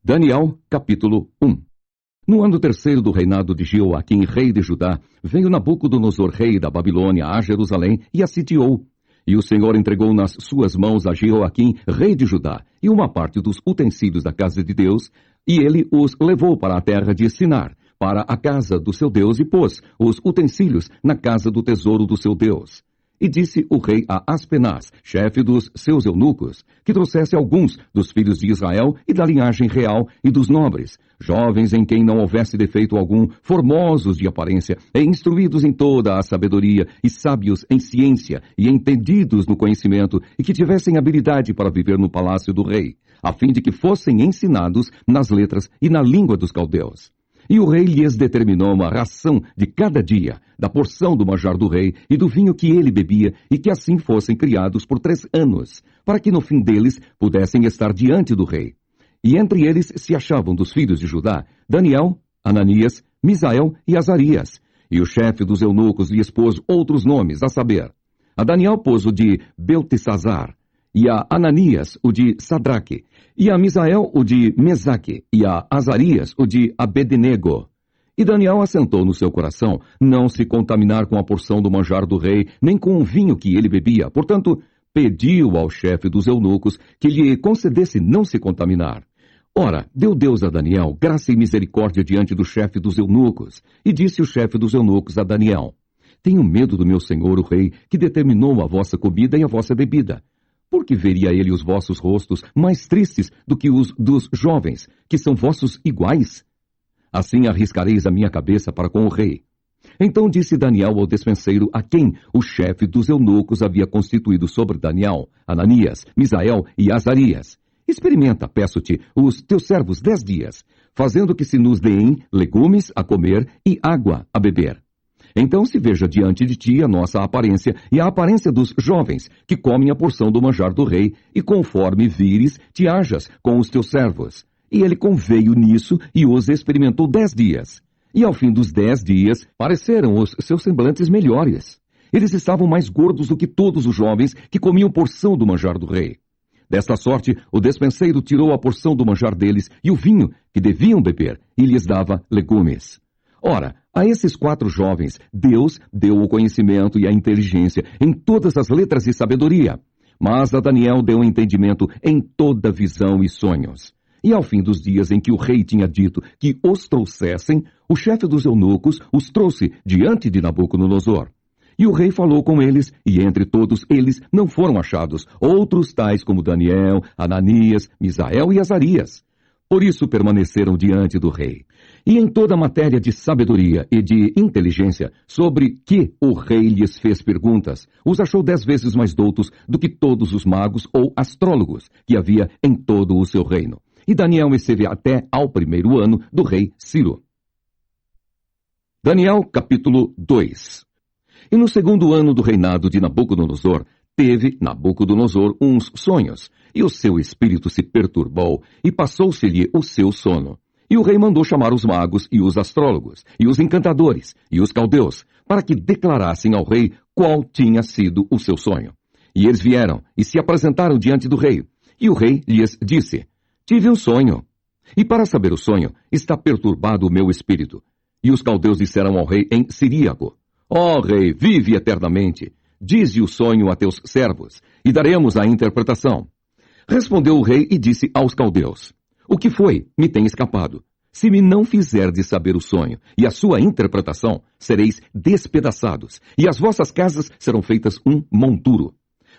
Daniel, capítulo 1. No ano terceiro do reinado de Jeoaquim, rei de Judá, veio Nabucodonosor, rei da Babilônia, a Jerusalém e a sitiou. E o Senhor entregou nas suas mãos a Jeoaquim, rei de Judá, e uma parte dos utensílios da casa de Deus, e ele os levou para a terra de Sinar, para a casa do seu Deus, e pôs os utensílios na casa do tesouro do seu Deus. E disse o rei a Aspenaz, chefe dos seus eunucos, que trouxesse alguns dos filhos de Israel e da linhagem real e dos nobres, jovens em quem não houvesse defeito algum, formosos de aparência, e instruídos em toda a sabedoria, e sábios em ciência, e entendidos no conhecimento, e que tivessem habilidade para viver no palácio do rei, a fim de que fossem ensinados nas letras e na língua dos caldeus. E o rei lhes determinou uma ração de cada dia, da porção do manjar do rei e do vinho que ele bebia, e que assim fossem criados por 3 anos, para que no fim deles pudessem estar diante do rei. E entre eles se achavam dos filhos de Judá, Daniel, Ananias, Misael e Azarias. E o chefe dos eunucos lhes pôs outros nomes, a saber, a Daniel pôs o de Beltesazar, e a Ananias o de Sadraque, e a Misael o de Mesaque, e a Azarias o de Abednego. E Daniel assentou no seu coração não se contaminar com a porção do manjar do rei, nem com o vinho que ele bebia. Portanto, pediu ao chefe dos eunucos que lhe concedesse não se contaminar. Ora, deu Deus a Daniel graça e misericórdia diante do chefe dos eunucos. E disse o chefe dos eunucos a Daniel: Tenho medo do meu senhor o rei, que determinou a vossa comida e a vossa bebida. Porque veria ele os vossos rostos mais tristes do que os dos jovens, que são vossos iguais? Assim arriscareis a minha cabeça para com o rei. Então disse Daniel ao despenseiro, a quem o chefe dos eunucos havia constituído sobre Daniel, Ananias, Misael e Azarias: Experimenta, peço-te, os teus servos 10 dias, fazendo que se nos deem legumes a comer e água a beber. Então se veja diante de ti a nossa aparência e a aparência dos jovens, que comem a porção do manjar do rei, e conforme vires, te hajas com os teus servos. E ele conveio nisso e os experimentou 10 dias. E ao fim dos 10 dias, pareceram os seus semblantes melhores. Eles estavam mais gordos do que todos os jovens que comiam porção do manjar do rei. Desta sorte, o despenseiro tirou a porção do manjar deles e o vinho que deviam beber, e lhes dava legumes. Ora, a esses 4 jovens, Deus deu o conhecimento e a inteligência em todas as letras e sabedoria. Mas a Daniel deu entendimento em toda visão e sonhos. E ao fim dos dias em que o rei tinha dito que os trouxessem, o chefe dos eunucos os trouxe diante de Nabucodonosor. E o rei falou com eles, e entre todos eles não foram achados outros tais como Daniel, Ananias, Misael e Azarias. Por isso permaneceram diante do rei. E em toda a matéria de sabedoria e de inteligência, sobre que o rei lhes fez perguntas, os achou 10 vezes mais doutos do que todos os magos ou astrólogos que havia em todo o seu reino. E Daniel esteve até ao 1º ano do rei Ciro. Daniel, capítulo 2. E no 2º ano do reinado de Nabucodonosor, teve Nabucodonosor uns sonhos, e o seu espírito se perturbou, e passou-se-lhe o seu sono. E o rei mandou chamar os magos e os astrólogos, e os encantadores, e os caldeus, para que declarassem ao rei qual tinha sido o seu sonho. E eles vieram, e se apresentaram diante do rei. E o rei lhes disse: Tive um sonho, e para saber o sonho, está perturbado o meu espírito. E os caldeus disseram ao rei em siríaco: Ó rei, vive eternamente. Dize o sonho a teus servos, e daremos a interpretação. Respondeu o rei e disse aos caldeus: O que foi? Me tem escapado. Se me não fizerdes saber o sonho e a sua interpretação, sereis despedaçados, e as vossas casas serão feitas um monturo.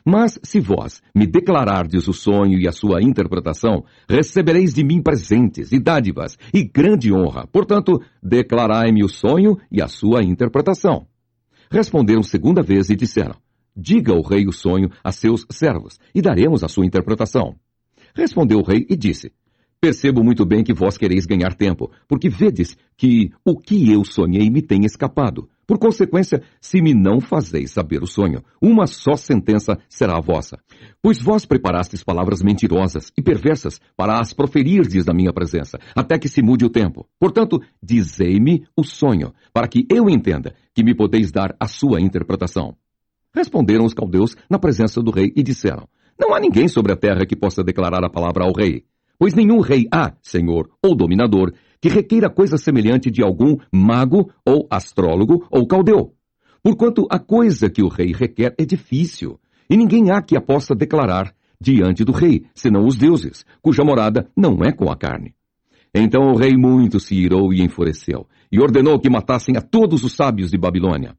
Mas se vós me declarardes o sonho e a sua interpretação, recebereis de mim presentes e dádivas e grande honra. Portanto, declarai-me o sonho e a sua interpretação. Responderam 2ª vez e disseram: Diga o rei o sonho a seus servos, e daremos a sua interpretação. Respondeu o rei e disse: Percebo muito bem que vós quereis ganhar tempo, porque vedes que o que eu sonhei me tem escapado. Por consequência, se me não fazeis saber o sonho, uma só sentença será a vossa. Pois vós preparastes palavras mentirosas e perversas para as proferirdes na minha presença, até que se mude o tempo. Portanto, dizei-me o sonho, para que eu entenda que me podeis dar a sua interpretação. Responderam os caldeus na presença do rei e disseram: Não há ninguém sobre a terra que possa declarar a palavra ao rei. pois nenhum rei há, senhor ou dominador, que requeira coisa semelhante de algum mago ou astrólogo ou caldeu. Porquanto a coisa que o rei requer é difícil, e ninguém há que a possa declarar diante do rei, senão os deuses, cuja morada não é com a carne. Então o rei muito se irou e enfureceu, e ordenou que matassem a todos os sábios de Babilônia.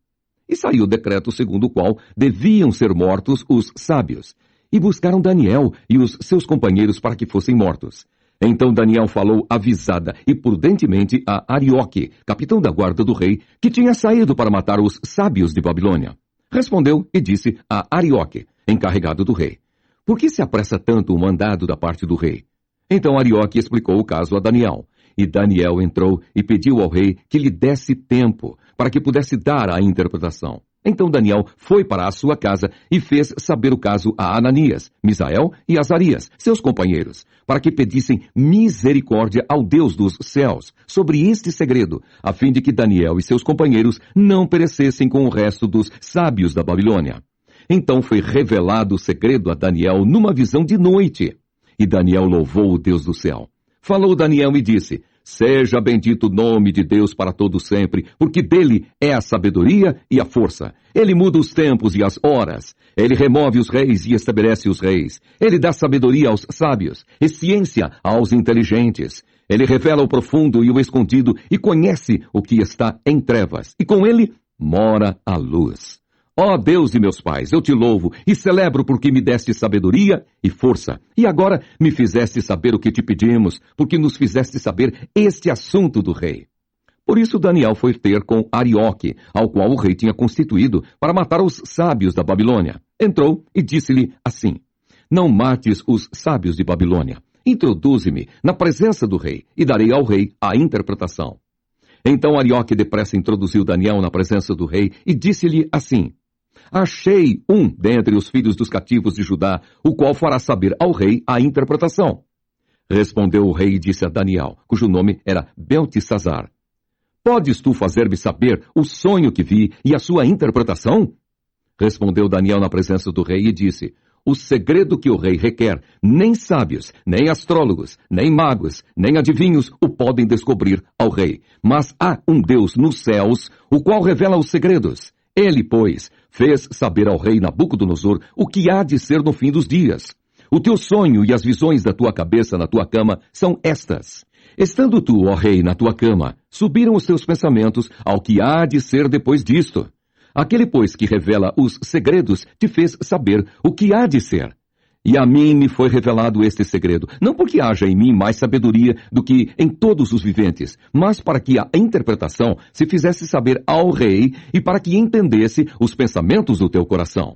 E saiu o decreto segundo o qual deviam ser mortos os sábios, e buscaram Daniel e os seus companheiros para que fossem mortos. Então Daniel falou avisada e prudentemente a Arioque, capitão da guarda do rei, que tinha saído para matar os sábios de Babilônia. Respondeu e disse a Arioque, encarregado do rei: por que se apressa tanto o mandado da parte do rei? Então Arioque explicou o caso a Daniel. E Daniel entrou e pediu ao rei que lhe desse tempo, para que pudesse dar a interpretação. Então Daniel foi para a sua casa e fez saber o caso a Ananias, Misael e Azarias, seus companheiros, para que pedissem misericórdia ao Deus dos céus sobre este segredo, a fim de que Daniel e seus companheiros não perecessem com o resto dos sábios da Babilônia. Então foi revelado o segredo a Daniel numa visão de noite. E Daniel louvou o Deus do céu. Falou Daniel e disse: seja bendito o nome de Deus para todo sempre, porque dele é a sabedoria e a força. Ele muda os tempos e as horas. Ele remove os reis e estabelece os reis. Ele dá sabedoria aos sábios e ciência aos inteligentes. Ele revela o profundo e o escondido e conhece o que está em trevas. E com ele mora a luz. Ó Deus de meus pais, eu te louvo e celebro porque me deste sabedoria e força. E agora me fizeste saber o que te pedimos, porque nos fizeste saber este assunto do rei. Por isso Daniel foi ter com Arioque, ao qual o rei tinha constituído, para matar os sábios da Babilônia. Entrou e disse-lhe assim: não mates os sábios de Babilônia. Introduze-me na presença do rei, e darei ao rei a interpretação. Então Arioque depressa introduziu Daniel na presença do rei e disse-lhe assim: achei um dentre os filhos dos cativos de Judá, o qual fará saber ao rei a interpretação. Respondeu o rei e disse a Daniel, cujo nome era Beltesazar: podes tu fazer-me saber o sonho que vi e a sua interpretação? Respondeu Daniel na presença do rei e disse: o segredo que o rei requer, nem sábios, nem astrólogos, nem magos, nem adivinhos o podem descobrir ao rei. Mas há um Deus nos céus, o qual revela os segredos. Ele, pois, fez saber ao rei Nabucodonosor o que há de ser no fim dos dias. O teu sonho e as visões da tua cabeça na tua cama são estas. Estando tu, ó rei, na tua cama, subiram os teus pensamentos ao que há de ser depois disto. Aquele, pois, que revela os segredos, te fez saber o que há de ser. E a mim me foi revelado este segredo, não porque haja em mim mais sabedoria do que em todos os viventes, mas para que a interpretação se fizesse saber ao rei e para que entendesse os pensamentos do teu coração.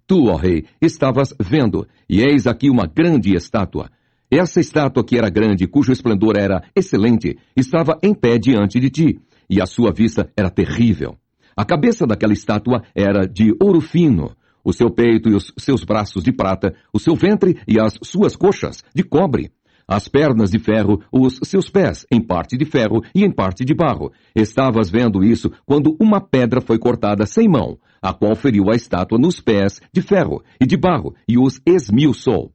Tu, ó rei, estavas vendo, e eis aqui uma grande estátua. Essa estátua que era grande, cujo esplendor era excelente, estava em pé diante de ti, e a sua vista era terrível. A cabeça daquela estátua era de ouro fino, o seu peito e os seus braços de prata, o seu ventre e as suas coxas de cobre, as pernas de ferro, os seus pés em parte de ferro e em parte de barro. Estavas vendo isso quando uma pedra foi cortada sem mão, a qual feriu a estátua nos pés de ferro e de barro e os esmiuçou.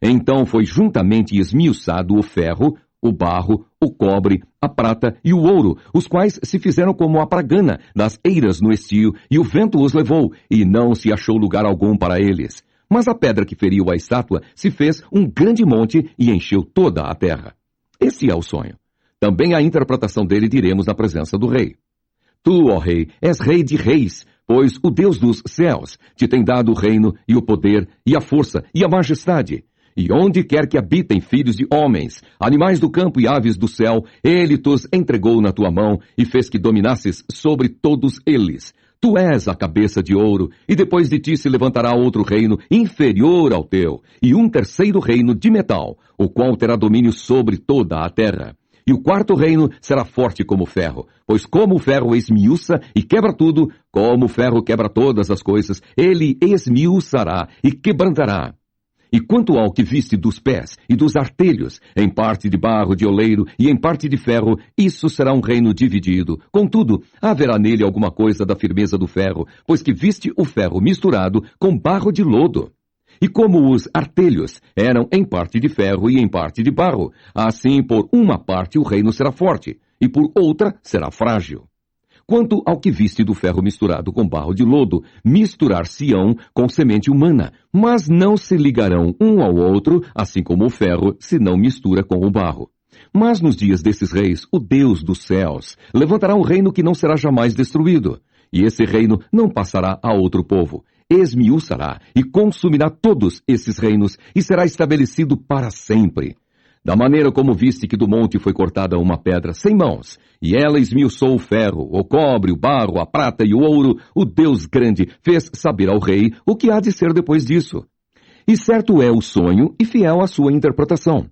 Então foi juntamente esmiuçado o ferro, o barro, o cobre, a prata e o ouro, os quais se fizeram como a pragana das eiras no estio, e o vento os levou, e não se achou lugar algum para eles. Mas a pedra que feriu a estátua se fez um grande monte e encheu toda a terra. Esse é o sonho. Também a interpretação dele diremos na presença do rei. Tu, ó rei, és rei de reis, pois o Deus dos céus te tem dado o reino e o poder e a força e a majestade. E onde quer que habitem filhos de homens, animais do campo e aves do céu, ele tos entregou na tua mão e fez que dominasses sobre todos eles. Tu és a cabeça de ouro, e depois de ti se levantará outro reino inferior ao teu, e um terceiro reino de metal, o qual terá domínio sobre toda a terra. E o quarto reino será forte como o ferro, pois como o ferro esmiuça e quebra tudo, como o ferro quebra todas as coisas, ele esmiuçará e quebrantará. E quanto ao que viste dos pés e dos artelhos, em parte de barro de oleiro e em parte de ferro, isso será um reino dividido. Contudo, haverá nele alguma coisa da firmeza do ferro, pois que viste o ferro misturado com barro de lodo. E como os artelhos eram em parte de ferro e em parte de barro, assim por uma parte o reino será forte, e por outra será frágil. Quanto ao que viste do ferro misturado com barro de lodo, misturar-se-ão com semente humana, mas não se ligarão um ao outro, assim como o ferro se não mistura com o barro. Mas nos dias desses reis, o Deus dos céus levantará um reino que não será jamais destruído, e esse reino não passará a outro povo. Esmiuçará e consumirá todos esses reinos, e será estabelecido para sempre. Da maneira como viste que do monte foi cortada uma pedra sem mãos, e ela esmiuçou o ferro, o cobre, o barro, a prata e o ouro, o Deus grande fez saber ao rei o que há de ser depois disso. E certo é o sonho e fiel a sua interpretação.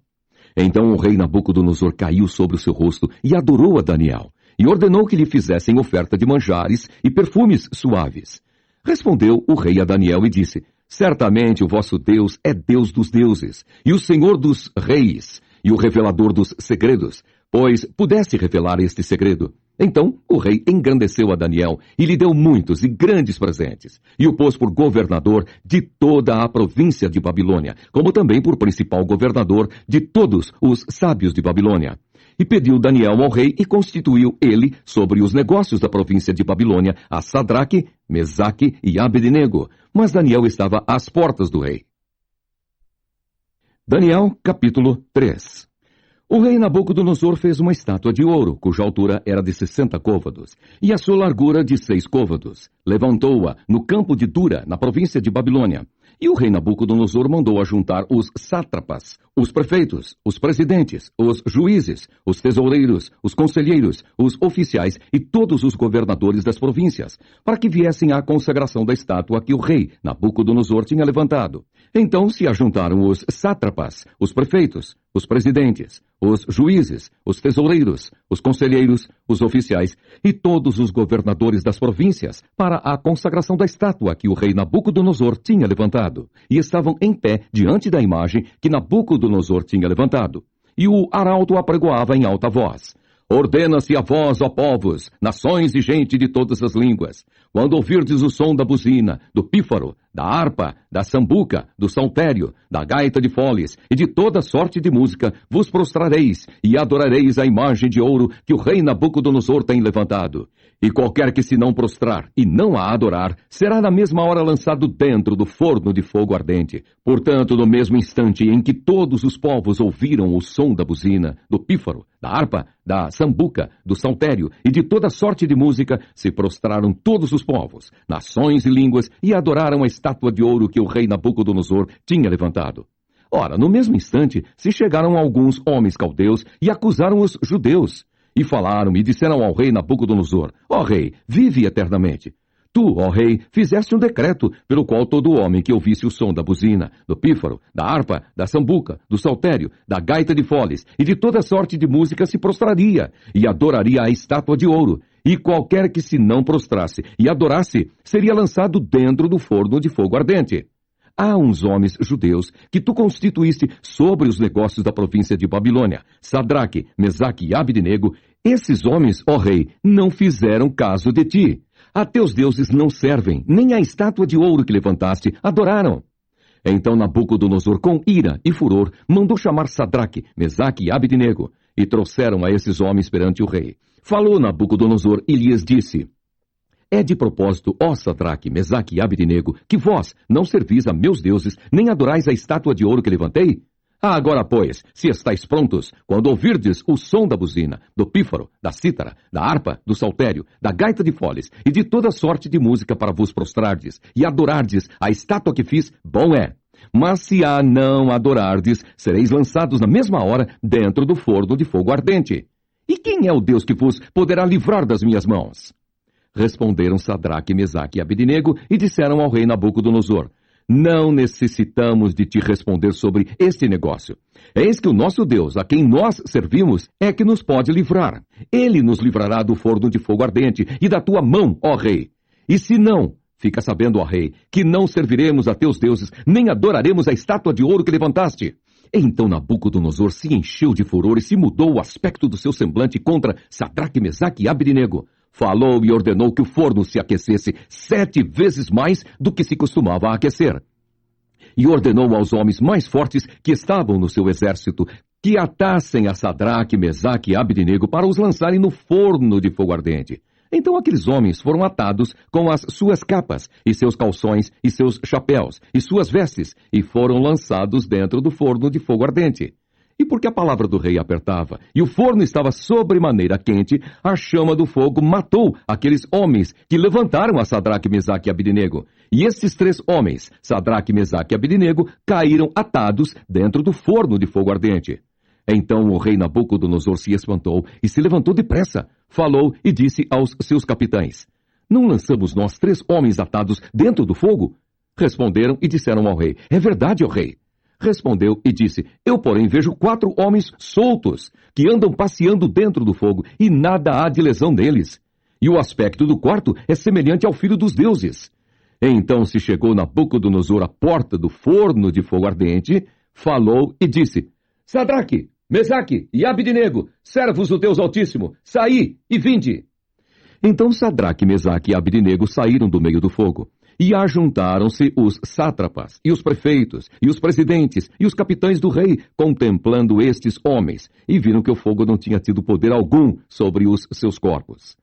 Então o rei Nabucodonosor caiu sobre o seu rosto e adorou a Daniel, e ordenou que lhe fizessem oferta de manjares e perfumes suaves. Respondeu o rei a Daniel e disse: Certamente o vosso Deus é Deus dos deuses, e o Senhor dos reis, e o revelador dos segredos, pois pudesse revelar este segredo. Então o rei engrandeceu a Daniel e lhe deu muitos e grandes presentes, e o pôs por governador de toda a província de Babilônia, como também por principal governador de todos os sábios de Babilônia. E pediu Daniel ao rei e constituiu ele sobre os negócios da província de Babilônia a Sadraque, Mesaque e Abednego, mas Daniel estava às portas do rei. Daniel, capítulo 3. O rei Nabucodonosor fez uma estátua de ouro, cuja altura era de 60 côvados, e a sua largura de 6 côvados. Levantou-a no campo de Dura, na província de Babilônia. E o rei Nabucodonosor mandou ajuntar os sátrapas, os prefeitos, os presidentes, os juízes, os tesoureiros, os conselheiros, os oficiais e todos os governadores das províncias, para que viessem à consagração da estátua que o rei Nabucodonosor tinha levantado. Então se ajuntaram os sátrapas, os prefeitos, os presidentes, os juízes, os tesoureiros, os conselheiros, os oficiais e todos os governadores das províncias para a consagração da estátua que o rei Nabucodonosor tinha levantado, e estavam em pé diante da imagem que Nabucodonosor tinha levantado. E o arauto apregoava em alta voz: Ordena-se a vós, ó povos, nações e gente de todas as línguas, quando ouvirdes o som da buzina, do pífaro, da harpa, da sambuca, do saltério, da gaita de foles e de toda sorte de música, vos prostrareis e adorareis a imagem de ouro que o rei Nabucodonosor tem levantado. E qualquer que se não prostrar e não a adorar, será na mesma hora lançado dentro do forno de fogo ardente. Portanto, no mesmo instante em que todos os povos ouviram o som da buzina, do pífaro, da harpa, da sambuca, do saltério e de toda sorte de música, se prostraram todos os povos, nações e línguas, e adoraram a estátua de ouro que o rei Nabucodonosor tinha levantado. Ora, no mesmo instante, se chegaram alguns homens caldeus e acusaram os judeus. E falaram e disseram ao rei Nabucodonosor: Ó rei, vive eternamente. Tu, ó rei, fizeste um decreto pelo qual todo homem que ouvisse o som da buzina, do pífaro, da harpa, da sambuca, do saltério, da gaita de foles e de toda sorte de música se prostraria e adoraria a estátua de ouro. E qualquer que se não prostrasse e adorasse seria lançado dentro do forno de fogo ardente. Há uns homens judeus que tu constituíste sobre os negócios da província de Babilônia, Sadraque, Mesaque e Abednego. Esses homens, ó rei, não fizeram caso de ti. A teus deuses não servem, nem a estátua de ouro que levantaste adoraram. Então Nabucodonosor, com ira e furor, mandou chamar Sadraque, Mesaque e Abednego, e trouxeram a esses homens perante o rei. Falou Nabucodonosor e lhes disse: É de propósito, ó Sadraque, Mesaque e Abednego, que vós não servis a meus deuses, nem adorais a estátua de ouro que levantei? Agora, pois, se estáis prontos, quando ouvirdes o som da buzina, do pífaro, da cítara, da harpa, do saltério, da gaita de foles e de toda sorte de música para vos prostrardes e adorardes a estátua que fiz, bom é. Mas se a não adorardes, sereis lançados na mesma hora dentro do forno de fogo ardente. E quem é o Deus que vos poderá livrar das minhas mãos? Responderam Sadraque, Mesaque e Abednego e disseram ao rei Nabucodonosor: Não necessitamos de te responder sobre este negócio. Eis que o nosso Deus, a quem nós servimos, é que nos pode livrar. Ele nos livrará do forno de fogo ardente e da tua mão, ó rei. E se não, fica sabendo, ó rei, que não serviremos a teus deuses, nem adoraremos a estátua de ouro que levantaste. Então Nabucodonosor se encheu de furor e se mudou o aspecto do seu semblante contra Sadraque, Mesaque e Abednego. Falou e ordenou que o forno se aquecesse 7 vezes mais do que se costumava aquecer. e ordenou aos homens mais fortes que estavam no seu exército que atassem a Sadraque, Mesaque e Abdenego para os lançarem no forno de fogo ardente. Então aqueles homens foram atados com as suas capas, e seus calções, e seus chapéus, e suas vestes, e foram lançados dentro do forno de fogo ardente. E porque a palavra do rei apertava, e o forno estava sobremaneira quente, a chama do fogo matou aqueles homens que levantaram a Sadraque, Mesaque e Abdenego. E estes 3 homens, Sadraque, Mesaque e Abdenego, caíram atados dentro do forno de fogo ardente. Então o rei Nabucodonosor se espantou e se levantou depressa, falou e disse aos seus capitães: Não lançamos nós 3 homens atados dentro do fogo? Responderam e disseram ao rei: É verdade, ó rei. Respondeu e disse: Eu, porém, vejo 4 homens soltos, que andam passeando dentro do fogo, e nada há de lesão neles. E o aspecto do quarto é semelhante ao filho dos deuses. Então se chegou Nabucodonosor à porta do forno de fogo ardente, falou e disse: Sadraque, Mesaque e Abdenego, servos do Deus Altíssimo, saí e vinde. Então Sadraque, Mesaque e Abdenego saíram do meio do fogo. E ajuntaram-se os sátrapas, e os prefeitos, e os presidentes, e os capitães do rei, contemplando estes homens, e viram que o fogo não tinha tido poder algum sobre os seus corpos.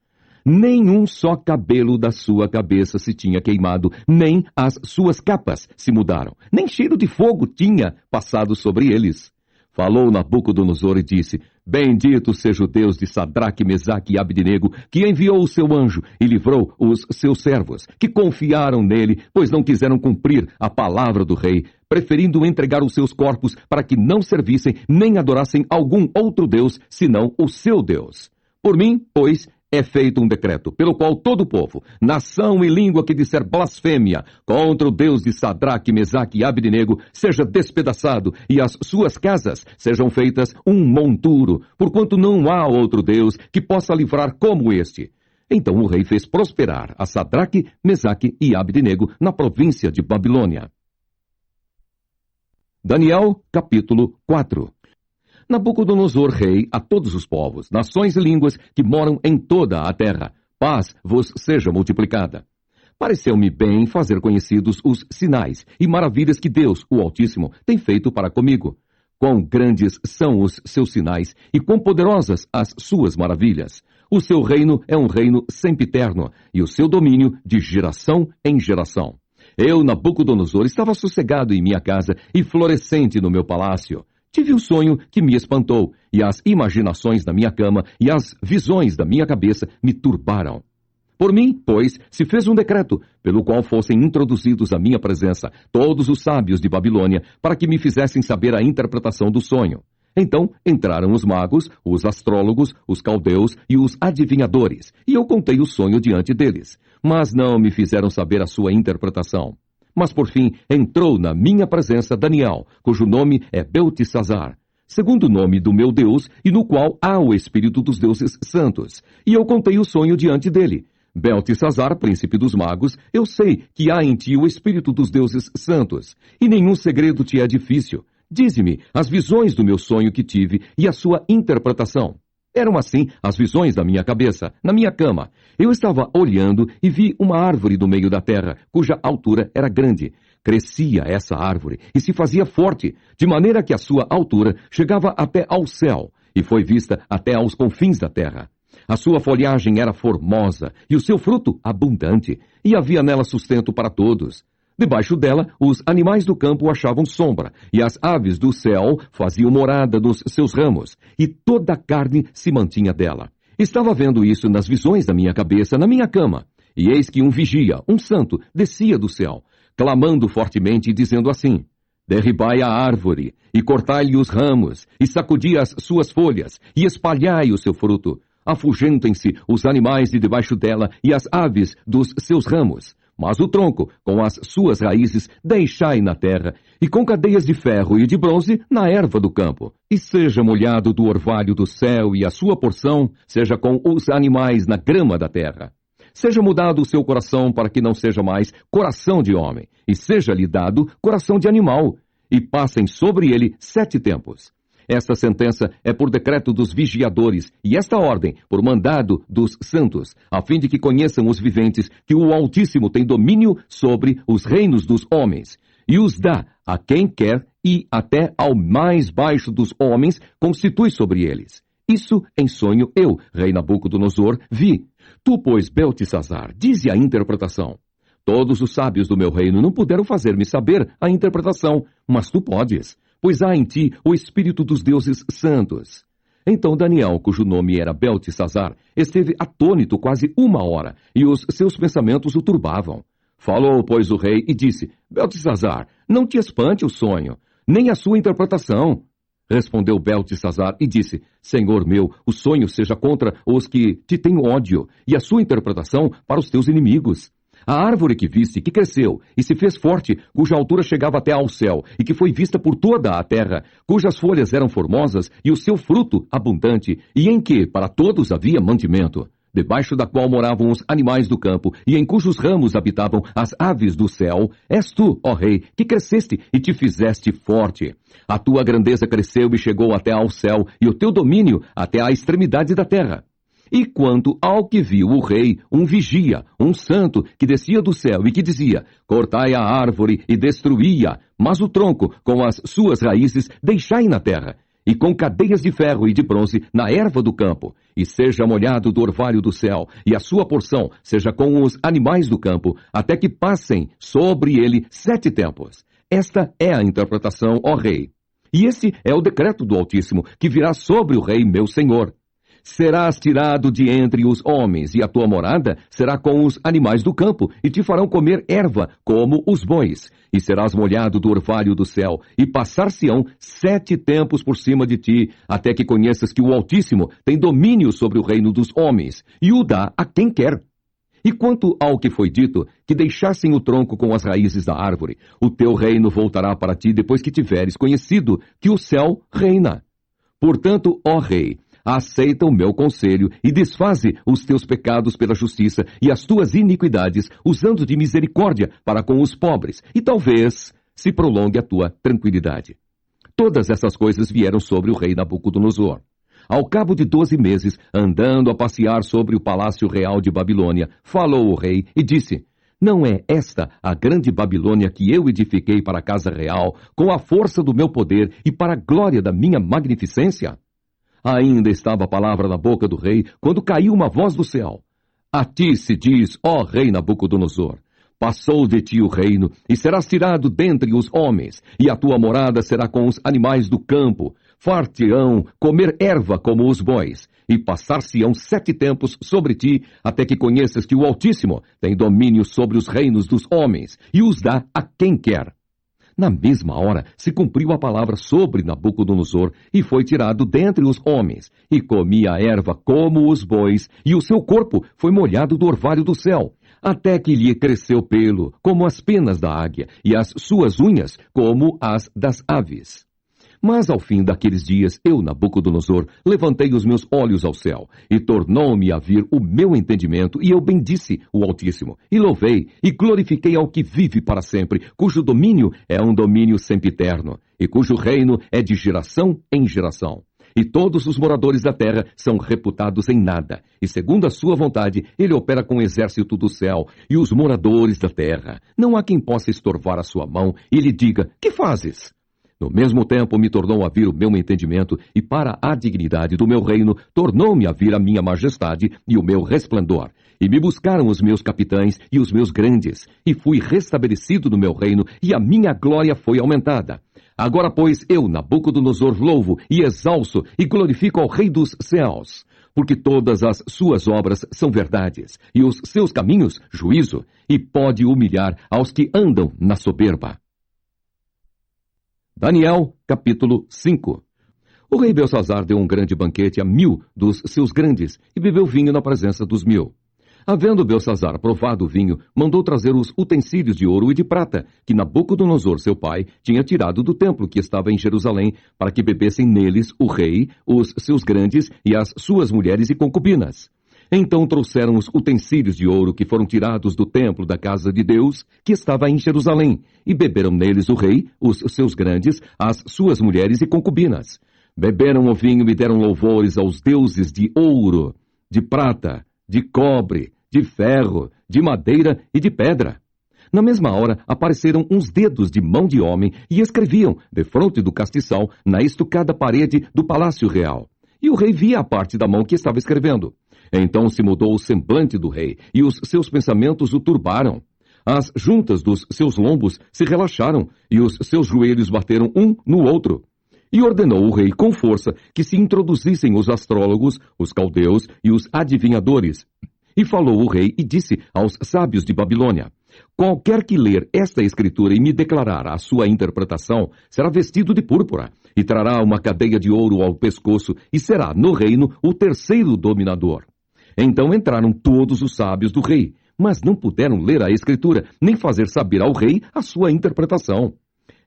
Nenhum só cabelo da sua cabeça se tinha queimado, nem as suas capas se mudaram, nem cheiro de fogo tinha passado sobre eles. Falou Nabucodonosor e disse: Bendito seja o Deus de Sadraque, Mesaque e Abdenego, que enviou o seu anjo e livrou os seus servos, que confiaram nele, pois não quiseram cumprir a palavra do rei, preferindo entregar os seus corpos para que não servissem nem adorassem algum outro Deus, senão o seu Deus. Por mim, pois, é feito um decreto, pelo qual todo o povo, nação e língua que disser blasfêmia contra o Deus de Sadraque, Mesaque e Abdenego seja despedaçado, e as suas casas sejam feitas um monturo, porquanto não há outro Deus que possa livrar como este. Então o rei fez prosperar a Sadraque, Mesaque e Abdenego na província de Babilônia. Daniel, capítulo 4. Nabucodonosor, rei, a todos os povos, nações e línguas que moram em toda a terra, paz vos seja multiplicada. Pareceu-me bem fazer conhecidos os sinais e maravilhas que Deus, o Altíssimo, tem feito para comigo. Quão grandes são os seus sinais e quão poderosas as suas maravilhas. O seu reino é um reino sempiterno e o seu domínio de geração em geração. Eu, Nabucodonosor, estava sossegado em minha casa e florescente no meu palácio. Tive um sonho que me espantou, e as imaginações da minha cama e as visões da minha cabeça me turbaram. Por mim, pois, se fez um decreto, pelo qual fossem introduzidos à minha presença todos os sábios de Babilônia, para que me fizessem saber a interpretação do sonho. Então entraram os magos, os astrólogos, os caldeus e os adivinhadores, e eu contei o sonho diante deles, mas não me fizeram saber a sua interpretação. Mas por fim entrou na minha presença Daniel, cujo nome é Beltesazar, segundo o nome do meu Deus, e no qual há o Espírito dos deuses santos. E eu contei o sonho diante dele. Beltesazar, príncipe dos magos, eu sei que há em ti o Espírito dos deuses santos, e nenhum segredo te é difícil. Dize-me as visões do meu sonho que tive e a sua interpretação. Eram assim as visões da minha cabeça, na minha cama. Eu estava olhando e vi uma árvore do meio da terra, cuja altura era grande. Crescia essa árvore e se fazia forte, de maneira que a sua altura chegava até ao céu, e foi vista até aos confins da terra. A sua folhagem era formosa e o seu fruto abundante, e havia nela sustento para todos. Debaixo dela, os animais do campo achavam sombra, e as aves do céu faziam morada nos seus ramos, e toda a carne se mantinha dela. Estava vendo isso nas visões da minha cabeça, na minha cama, e eis que um vigia, um santo, descia do céu, clamando fortemente e dizendo assim: Derribai a árvore, e cortai-lhe os ramos, e sacudi as suas folhas, e espalhai o seu fruto. Afugentem-se os animais de debaixo dela, e as aves dos seus ramos. Mas o tronco, com as suas raízes, deixai na terra, e com cadeias de ferro e de bronze na erva do campo. E seja molhado do orvalho do céu, e a sua porção seja com os animais na grama da terra. Seja mudado o seu coração para que não seja mais coração de homem, e seja-lhe dado coração de animal, e passem sobre ele 7 tempos. Esta sentença é por decreto dos vigiadores, e esta ordem por mandado dos santos, a fim de que conheçam os viventes que o Altíssimo tem domínio sobre os reinos dos homens, e os dá a quem quer e até ao mais baixo dos homens constitui sobre eles. Isso em sonho eu, rei Nabucodonosor, vi. Tu, pois, Beltesazar, dize a interpretação. Todos os sábios do meu reino não puderam fazer-me saber a interpretação, mas tu podes, pois há em ti o espírito dos deuses santos. Então Daniel, cujo nome era Beltesazar, esteve atônito quase 1 hora, e os seus pensamentos o turbavam. Falou, pois, o rei e disse: Beltesazar, não te espante o sonho, nem a sua interpretação. Respondeu Beltesazar e disse: Senhor meu, o sonho seja contra os que te têm ódio, e a sua interpretação para os teus inimigos. A árvore que viste, que cresceu e se fez forte, cuja altura chegava até ao céu, e que foi vista por toda a terra, cujas folhas eram formosas e o seu fruto abundante, e em que para todos havia mantimento, debaixo da qual moravam os animais do campo, e em cujos ramos habitavam as aves do céu, és tu, ó rei, que cresceste e te fizeste forte. A tua grandeza cresceu e chegou até ao céu, e o teu domínio até à extremidade da terra. E quanto ao que viu o rei, um vigia, um santo, que descia do céu e que dizia: Cortai a árvore e destruí-a, mas o tronco, com as suas raízes, deixai na terra, e com cadeias de ferro e de bronze na erva do campo, e seja molhado do orvalho do céu, e a sua porção seja com os animais do campo, até que passem sobre ele 7 tempos. Esta é a interpretação, ó rei. E esse é o decreto do Altíssimo, que virá sobre o rei meu senhor. Serás tirado de entre os homens, e a tua morada será com os animais do campo, e te farão comer erva, como os bois. E serás molhado do orvalho do céu, e passar-se-ão 7 tempos por cima de ti, até que conheças que o Altíssimo tem domínio sobre o reino dos homens, e o dá a quem quer. E quanto ao que foi dito, que deixassem o tronco com as raízes da árvore, o teu reino voltará para ti depois que tiveres conhecido que o céu reina. Portanto, ó rei, aceita o meu conselho e desfaze os teus pecados pela justiça e as tuas iniquidades, usando de misericórdia para com os pobres, e talvez se prolongue a tua tranquilidade. Todas essas coisas vieram sobre o rei Nabucodonosor. Ao cabo de 12 meses, andando a passear sobre o palácio real de Babilônia, falou o rei e disse: Não é esta a grande Babilônia que eu edifiquei para a casa real, com a força do meu poder e para a glória da minha magnificência? Ainda estava a palavra na boca do rei, quando caiu uma voz do céu. A ti se diz, ó rei Nabucodonosor, passou de ti o reino, e serás tirado dentre os homens, e a tua morada será com os animais do campo. Far-te-ão comer erva como os bois, e passar-se-ão 7 tempos sobre ti, até que conheças que o Altíssimo tem domínio sobre os reinos dos homens, e os dá a quem quer. Na mesma hora se cumpriu a palavra sobre Nabucodonosor, e foi tirado dentre os homens, e comia a erva como os bois, e o seu corpo foi molhado do orvalho do céu, até que lhe cresceu pelo, como as penas da águia, e as suas unhas, como as das aves. Mas ao fim daqueles dias, eu, Nabucodonosor, levantei os meus olhos ao céu, e tornou-me a vir o meu entendimento, e eu bendisse o Altíssimo, e louvei, e glorifiquei ao que vive para sempre, cujo domínio é um domínio sempiterno, e cujo reino é de geração em geração. E todos os moradores da terra são reputados em nada, e segundo a sua vontade, ele opera com o exército do céu, e os moradores da terra. Não há quem possa estorvar a sua mão, e lhe diga, que fazes? No mesmo tempo me tornou a vir o meu entendimento, e para a dignidade do meu reino, tornou-me a vir a minha majestade e o meu resplendor. E me buscaram os meus capitães e os meus grandes, e fui restabelecido no meu reino, e a minha glória foi aumentada. Agora, pois, eu, Nabucodonosor, louvo e exalço e glorifico ao Rei dos céus, porque todas as suas obras são verdades, e os seus caminhos, juízo, e pode humilhar aos que andam na soberba. Daniel, capítulo 5. O rei Belsazar deu um grande banquete a 1000 dos seus grandes e bebeu vinho na presença dos 1000. Havendo Belsazar provado o vinho, mandou trazer os utensílios de ouro e de prata, que Nabucodonosor, seu pai, tinha tirado do templo que estava em Jerusalém, para que bebessem neles o rei, os seus grandes e as suas mulheres e concubinas. Então trouxeram os utensílios de ouro que foram tirados do templo da casa de Deus, que estava em Jerusalém, e beberam neles o rei, os seus grandes, as suas mulheres e concubinas. Beberam o vinho e deram louvores aos deuses de ouro, de prata, de cobre, de ferro, de madeira e de pedra. Na mesma hora, apareceram uns dedos de mão de homem e escreviam, defronte do castiçal, na estucada parede do palácio real. E o rei via a parte da mão que estava escrevendo. Então se mudou o semblante do rei, e os seus pensamentos o turbaram. As juntas dos seus lombos se relaxaram, e os seus joelhos bateram um no outro. E ordenou o rei com força que se introduzissem os astrólogos, os caldeus e os adivinhadores. E falou o rei e disse aos sábios de Babilônia: qualquer que ler esta escritura e me declarar a sua interpretação, será vestido de púrpura, e trará uma cadeia de ouro ao pescoço, e será, no reino, o terceiro dominador. Então entraram todos os sábios do rei, mas não puderam ler a escritura, nem fazer saber ao rei a sua interpretação.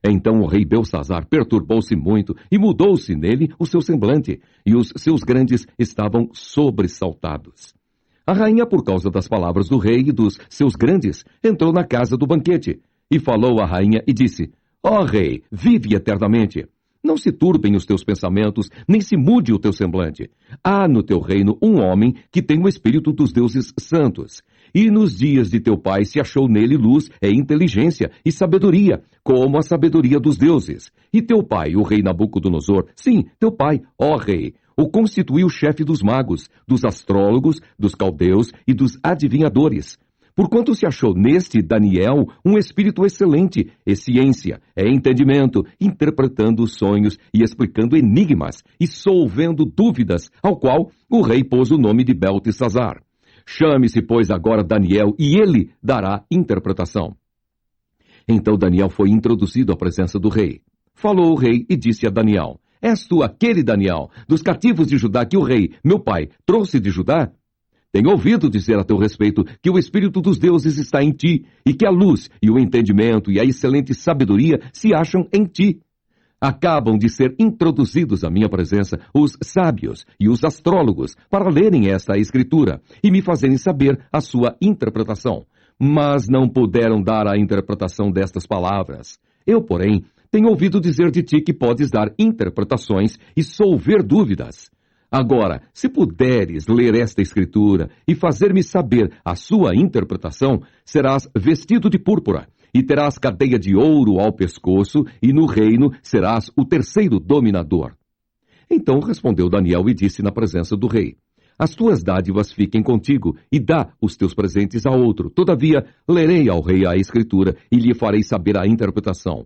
Então o rei Belsazzar perturbou-se muito, e mudou-se nele o seu semblante, e os seus grandes estavam sobressaltados. A rainha, por causa das palavras do rei e dos seus grandes, entrou na casa do banquete, e falou à rainha e disse: ó rei, vive eternamente. Não se turbem os teus pensamentos, nem se mude o teu semblante. Há no teu reino um homem que tem o espírito dos deuses santos. E nos dias de teu pai se achou nele luz e inteligência e sabedoria, como a sabedoria dos deuses. E teu pai, o rei Nabucodonosor, sim, teu pai, ó rei, o constituiu chefe dos magos, dos astrólogos, dos caldeus e dos adivinhadores. Porquanto se achou neste Daniel um espírito excelente, e ciência, entendimento, interpretando sonhos e explicando enigmas, e solvendo dúvidas, ao qual o rei pôs o nome de Beltesazar. Chame-se, pois, agora Daniel, e ele dará interpretação. Então Daniel foi introduzido à presença do rei. Falou o rei e disse a Daniel: és tu aquele Daniel, dos cativos de Judá que o rei, meu pai, trouxe de Judá? Tenho ouvido dizer a teu respeito que o Espírito dos deuses está em ti, e que a luz e o entendimento e a excelente sabedoria se acham em ti. Acabam de ser introduzidos à minha presença os sábios e os astrólogos para lerem esta escritura e me fazerem saber a sua interpretação. Mas não puderam dar a interpretação destas palavras. Eu, porém, tenho ouvido dizer de ti que podes dar interpretações e solver dúvidas. Agora, se puderes ler esta escritura e fazer-me saber a sua interpretação, serás vestido de púrpura, e terás cadeia de ouro ao pescoço, e no reino serás o terceiro dominador. Então respondeu Daniel e disse na presença do rei: as tuas dádivas fiquem contigo, e dá os teus presentes a outro. Todavia, lerei ao rei a escritura, e lhe farei saber a interpretação.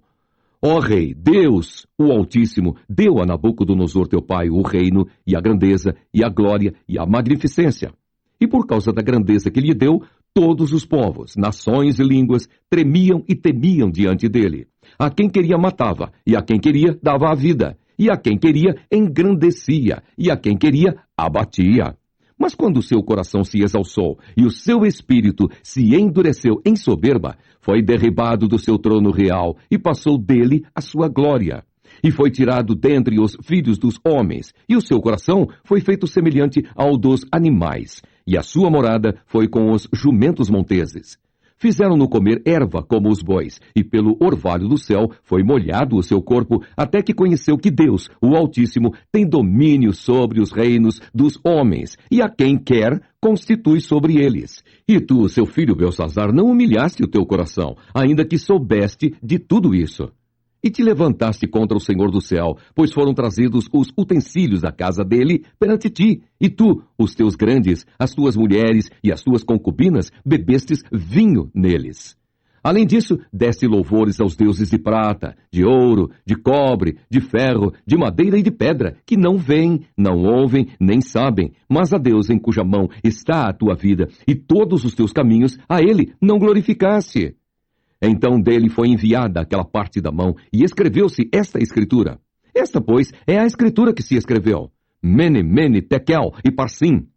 Ó rei, Deus, o Altíssimo, deu a Nabucodonosor teu pai o reino, e a grandeza, e a glória, e a magnificência. E por causa da grandeza que lhe deu, todos os povos, nações e línguas tremiam e temiam diante dele. A quem queria matava, e a quem queria dava a vida, e a quem queria engrandecia, e a quem queria abatia. Mas quando o seu coração se exalçou e o seu espírito se endureceu em soberba, foi derribado do seu trono real e passou dele a sua glória. E foi tirado dentre os filhos dos homens, e o seu coração foi feito semelhante ao dos animais, e a sua morada foi com os jumentos monteses. Fizeram-no comer erva como os bois, e pelo orvalho do céu foi molhado o seu corpo, até que conheceu que Deus, o Altíssimo, tem domínio sobre os reinos dos homens, e a quem quer constitui sobre eles. E tu, seu filho Belsazzar, não humilhaste o teu coração, ainda que soubeste de tudo isso. E te levantaste contra o Senhor do céu, pois foram trazidos os utensílios da casa dele perante ti, e tu, os teus grandes, as tuas mulheres e as tuas concubinas, bebestes vinho neles. Além disso, deste louvores aos deuses de prata, de ouro, de cobre, de ferro, de madeira e de pedra, que não veem, não ouvem, nem sabem, mas a Deus em cuja mão está a tua vida, e todos os teus caminhos a ele não glorificaste. Então dele foi enviada aquela parte da mão, e escreveu-se esta escritura. Esta, pois, é a escritura que se escreveu. Mene, Mene, Tekel e Parsim.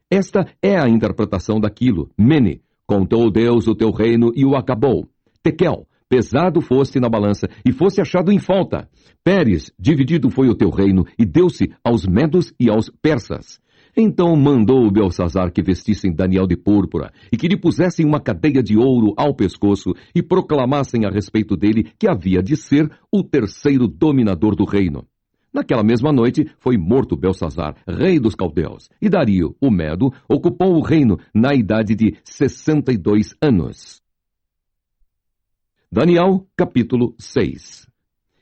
Esta é a interpretação daquilo. Mene, contou Deus o teu reino e o acabou. Tekel, pesado foste na balança e foste achado em falta. Pérez, dividido foi o teu reino e deu-se aos medos e aos persas. Então mandou Belsazzar que vestissem Daniel de púrpura, e que lhe pusessem uma cadeia de ouro ao pescoço, e proclamassem a respeito dele que havia de ser o terceiro dominador do reino. Naquela mesma noite foi morto Belsazzar, rei dos caldeus, e Dario, o Medo, ocupou o reino na idade de 62 anos. Daniel, capítulo 6.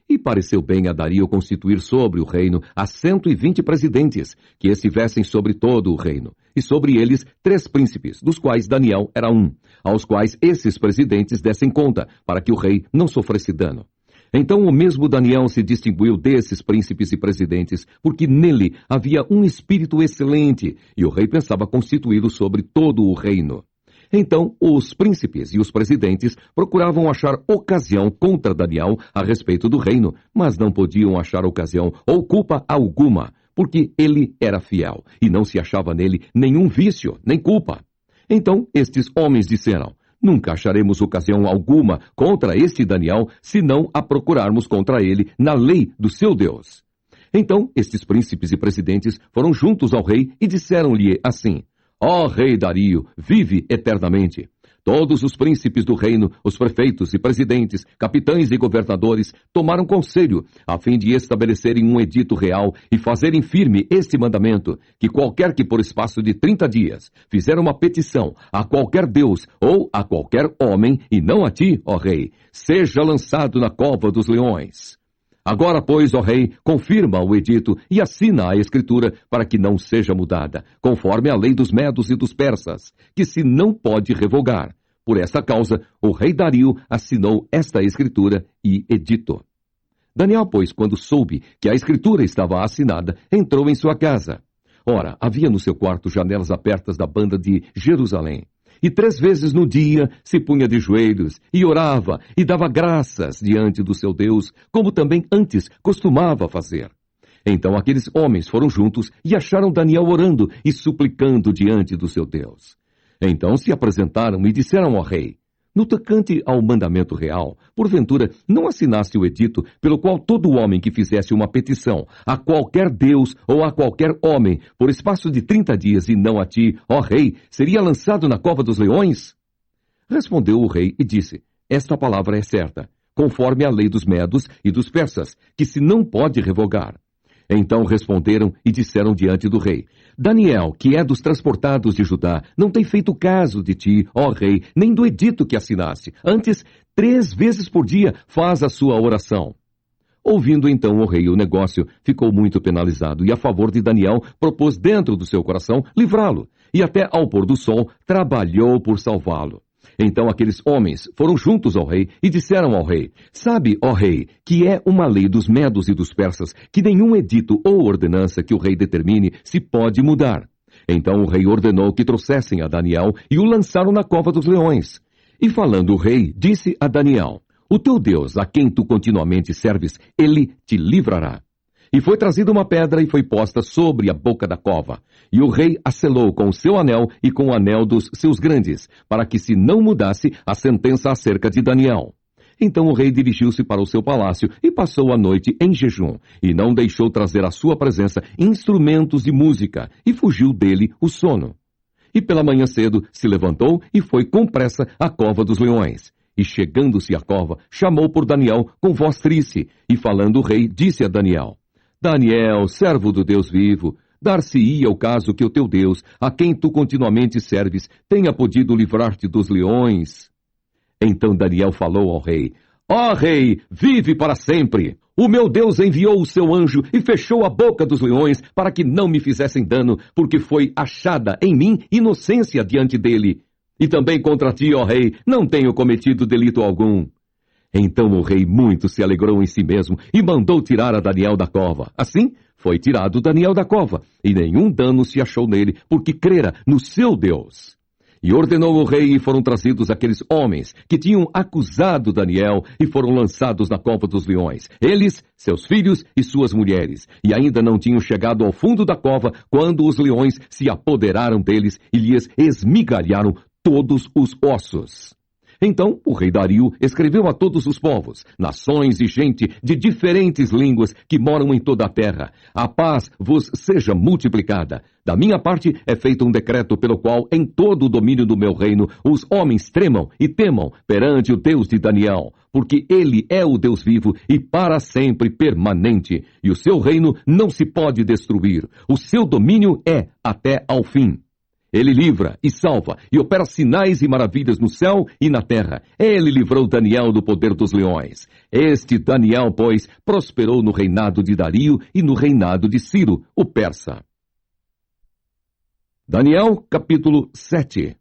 E pareceu bem a Dario constituir sobre o reino a 120 presidentes, que estivessem sobre todo o reino, e sobre eles 3 príncipes, dos quais Daniel era um, aos quais esses presidentes dessem conta, para que o rei não sofresse dano. Então o mesmo Daniel se distinguiu desses príncipes e presidentes, porque nele havia um espírito excelente, e o rei pensava constituí-lo sobre todo o reino. Então, os príncipes e os presidentes procuravam achar ocasião contra Daniel a respeito do reino, mas não podiam achar ocasião ou culpa alguma, porque ele era fiel, e não se achava nele nenhum vício, nem culpa. Então, estes homens disseram: nunca acharemos ocasião alguma contra este Daniel, se não a procurarmos contra ele na lei do seu Deus. Então, estes príncipes e presidentes foram juntos ao rei e disseram-lhe assim: ó rei Dario, vive eternamente. Todos os príncipes do reino, os prefeitos e presidentes, capitães e governadores, tomaram conselho, a fim de estabelecerem um edito real e fazerem firme este mandamento, que qualquer que por espaço de 30 dias fizer uma petição a qualquer Deus ou a qualquer homem, e não a ti, ó rei, seja lançado na cova dos leões. Agora, pois, ó rei, confirma o edito e assina a escritura para que não seja mudada, conforme a lei dos medos e dos persas, que se não pode revogar. Por esta causa, o rei Dario assinou esta escritura e edito. Daniel, pois, quando soube que a escritura estava assinada, entrou em sua casa. Ora, havia no seu quarto janelas abertas da banda de Jerusalém. E 3 vezes no dia se punha de joelhos, e orava, e dava graças diante do seu Deus, como também antes costumava fazer. Então aqueles homens foram juntos e acharam Daniel orando e suplicando diante do seu Deus. Então se apresentaram e disseram ao rei: no tocante ao mandamento real, porventura não assinaste o edito pelo qual todo homem que fizesse uma petição a qualquer Deus ou a qualquer homem, por espaço de 30 dias e não a ti, ó rei, seria lançado na cova dos leões? Respondeu o rei e disse: esta palavra é certa, conforme a lei dos medos e dos persas, que se não pode revogar. Então responderam e disseram diante do rei: Daniel, que é dos transportados de Judá, não tem feito caso de ti, ó rei, nem do edito que assinaste. Antes, 3 vezes por dia faz a sua oração. Ouvindo então o rei o negócio, ficou muito penalizado, e a favor de Daniel propôs dentro do seu coração livrá-lo, e até ao pôr do sol trabalhou por salvá-lo. Então aqueles homens foram juntos ao rei e disseram ao rei: sabe, ó rei, que é uma lei dos medos e dos persas, que nenhum edito ou ordenança que o rei determine se pode mudar. Então o rei ordenou que trouxessem a Daniel e o lançaram na cova dos leões. E falando o rei, disse a Daniel: o teu Deus, a quem tu continuamente serves, ele te livrará. E foi trazida uma pedra e foi posta sobre a boca da cova. E o rei a selou com o seu anel e com o anel dos seus grandes, para que se não mudasse a sentença acerca de Daniel. Então o rei dirigiu-se para o seu palácio e passou a noite em jejum, e não deixou trazer à sua presença instrumentos de música, e fugiu dele o sono. E pela manhã cedo se levantou e foi com pressa à cova dos leões. E chegando-se à cova, chamou por Daniel com voz triste, e falando o rei, disse a Daniel: Daniel, servo do Deus vivo, dar-se-ia o caso que o teu Deus, a quem tu continuamente serves, tenha podido livrar-te dos leões. Então Daniel falou ao rei: ó rei, vive para sempre! O meu Deus enviou o seu anjo e fechou a boca dos leões para que não me fizessem dano, porque foi achada em mim inocência diante dele. E também contra ti, ó rei, não tenho cometido delito algum. Então o rei muito se alegrou em si mesmo e mandou tirar a Daniel da cova. Assim, foi tirado Daniel da cova, e nenhum dano se achou nele, porque crera no seu Deus. E ordenou o rei, e foram trazidos aqueles homens que tinham acusado Daniel, e foram lançados na cova dos leões, eles, seus filhos e suas mulheres, e ainda não tinham chegado ao fundo da cova, quando os leões se apoderaram deles e lhes esmigalharam todos os ossos. Então o rei Dario escreveu a todos os povos, nações e gente de diferentes línguas que moram em toda a terra: a paz vos seja multiplicada. Da minha parte é feito um decreto pelo qual em todo o domínio do meu reino os homens tremam e temam perante o Deus de Daniel, porque ele é o Deus vivo e para sempre permanente, e o seu reino não se pode destruir, o seu domínio é até ao fim. Ele livra e salva, e opera sinais e maravilhas no céu e na terra. Ele livrou Daniel do poder dos leões. Este Daniel, pois, prosperou no reinado de Dario e no reinado de Ciro, o persa. Daniel, capítulo 7.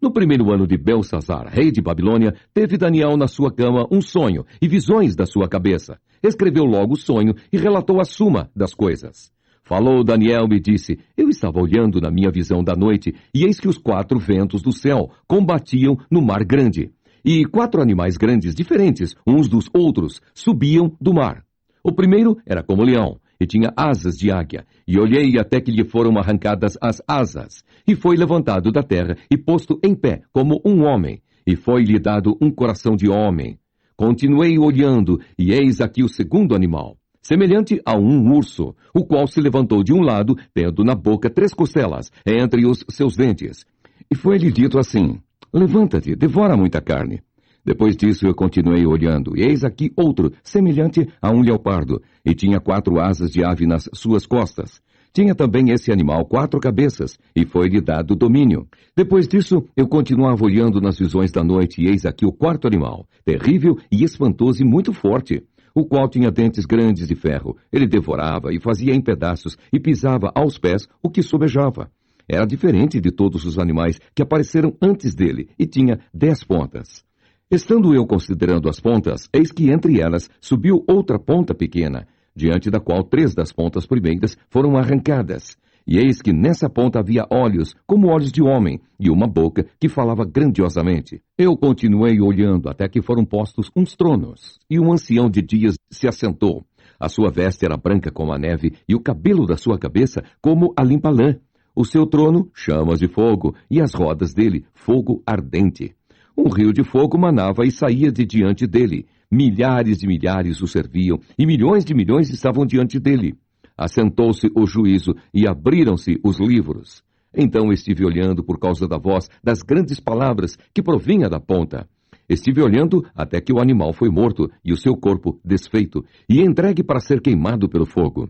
No primeiro ano de Belsazar, rei de Babilônia, teve Daniel na sua cama um sonho e visões da sua cabeça. Escreveu logo o sonho e relatou a suma das coisas. Falou Daniel e disse: Eu estava olhando na minha visão da noite, e eis que os 4 ventos do céu combatiam no mar grande. E 4 animais grandes, diferentes uns dos outros, subiam do mar. O primeiro era como leão, e tinha asas de águia. E olhei até que lhe foram arrancadas as asas. E foi levantado da terra e posto em pé, como um homem. E foi-lhe dado um coração de homem. Continuei olhando, e eis aqui o segundo animal, semelhante a um urso, o qual se levantou de um lado, tendo na boca 3 costelas, entre os seus dentes. E foi-lhe dito assim: Levanta-te, devora muita carne. Depois disso eu continuei olhando, e eis aqui outro, semelhante a um leopardo, e tinha 4 asas de ave nas suas costas. Tinha também esse animal 4 cabeças, e foi-lhe dado domínio. Depois disso, eu continuava olhando nas visões da noite, e eis aqui o 4º animal, terrível e espantoso e muito forte, o qual tinha dentes grandes de ferro. Ele devorava e fazia em pedaços, e pisava aos pés o que sobejava. Era diferente de todos os animais que apareceram antes dele, e tinha 10 pontas. Estando eu considerando as pontas, eis que entre elas subiu outra ponta pequena, diante da qual 3 das pontas primeiras foram arrancadas. E eis que nessa ponta havia olhos, como olhos de homem, e uma boca que falava grandiosamente. Eu continuei olhando até que foram postos uns tronos, e um ancião de dias se assentou. A sua veste era branca como a neve, e o cabelo da sua cabeça como a limpa lã. O seu trono, chamas de fogo, e as rodas dele, fogo ardente. Um rio de fogo manava e saía de diante dele. Milhares de milhares o serviam, e milhões de milhões estavam diante dele. Assentou-se o juízo, e abriram-se os livros. Então estive olhando por causa da voz das grandes palavras que provinha da ponta. Estive olhando até que o animal foi morto, e o seu corpo desfeito, e entregue para ser queimado pelo fogo.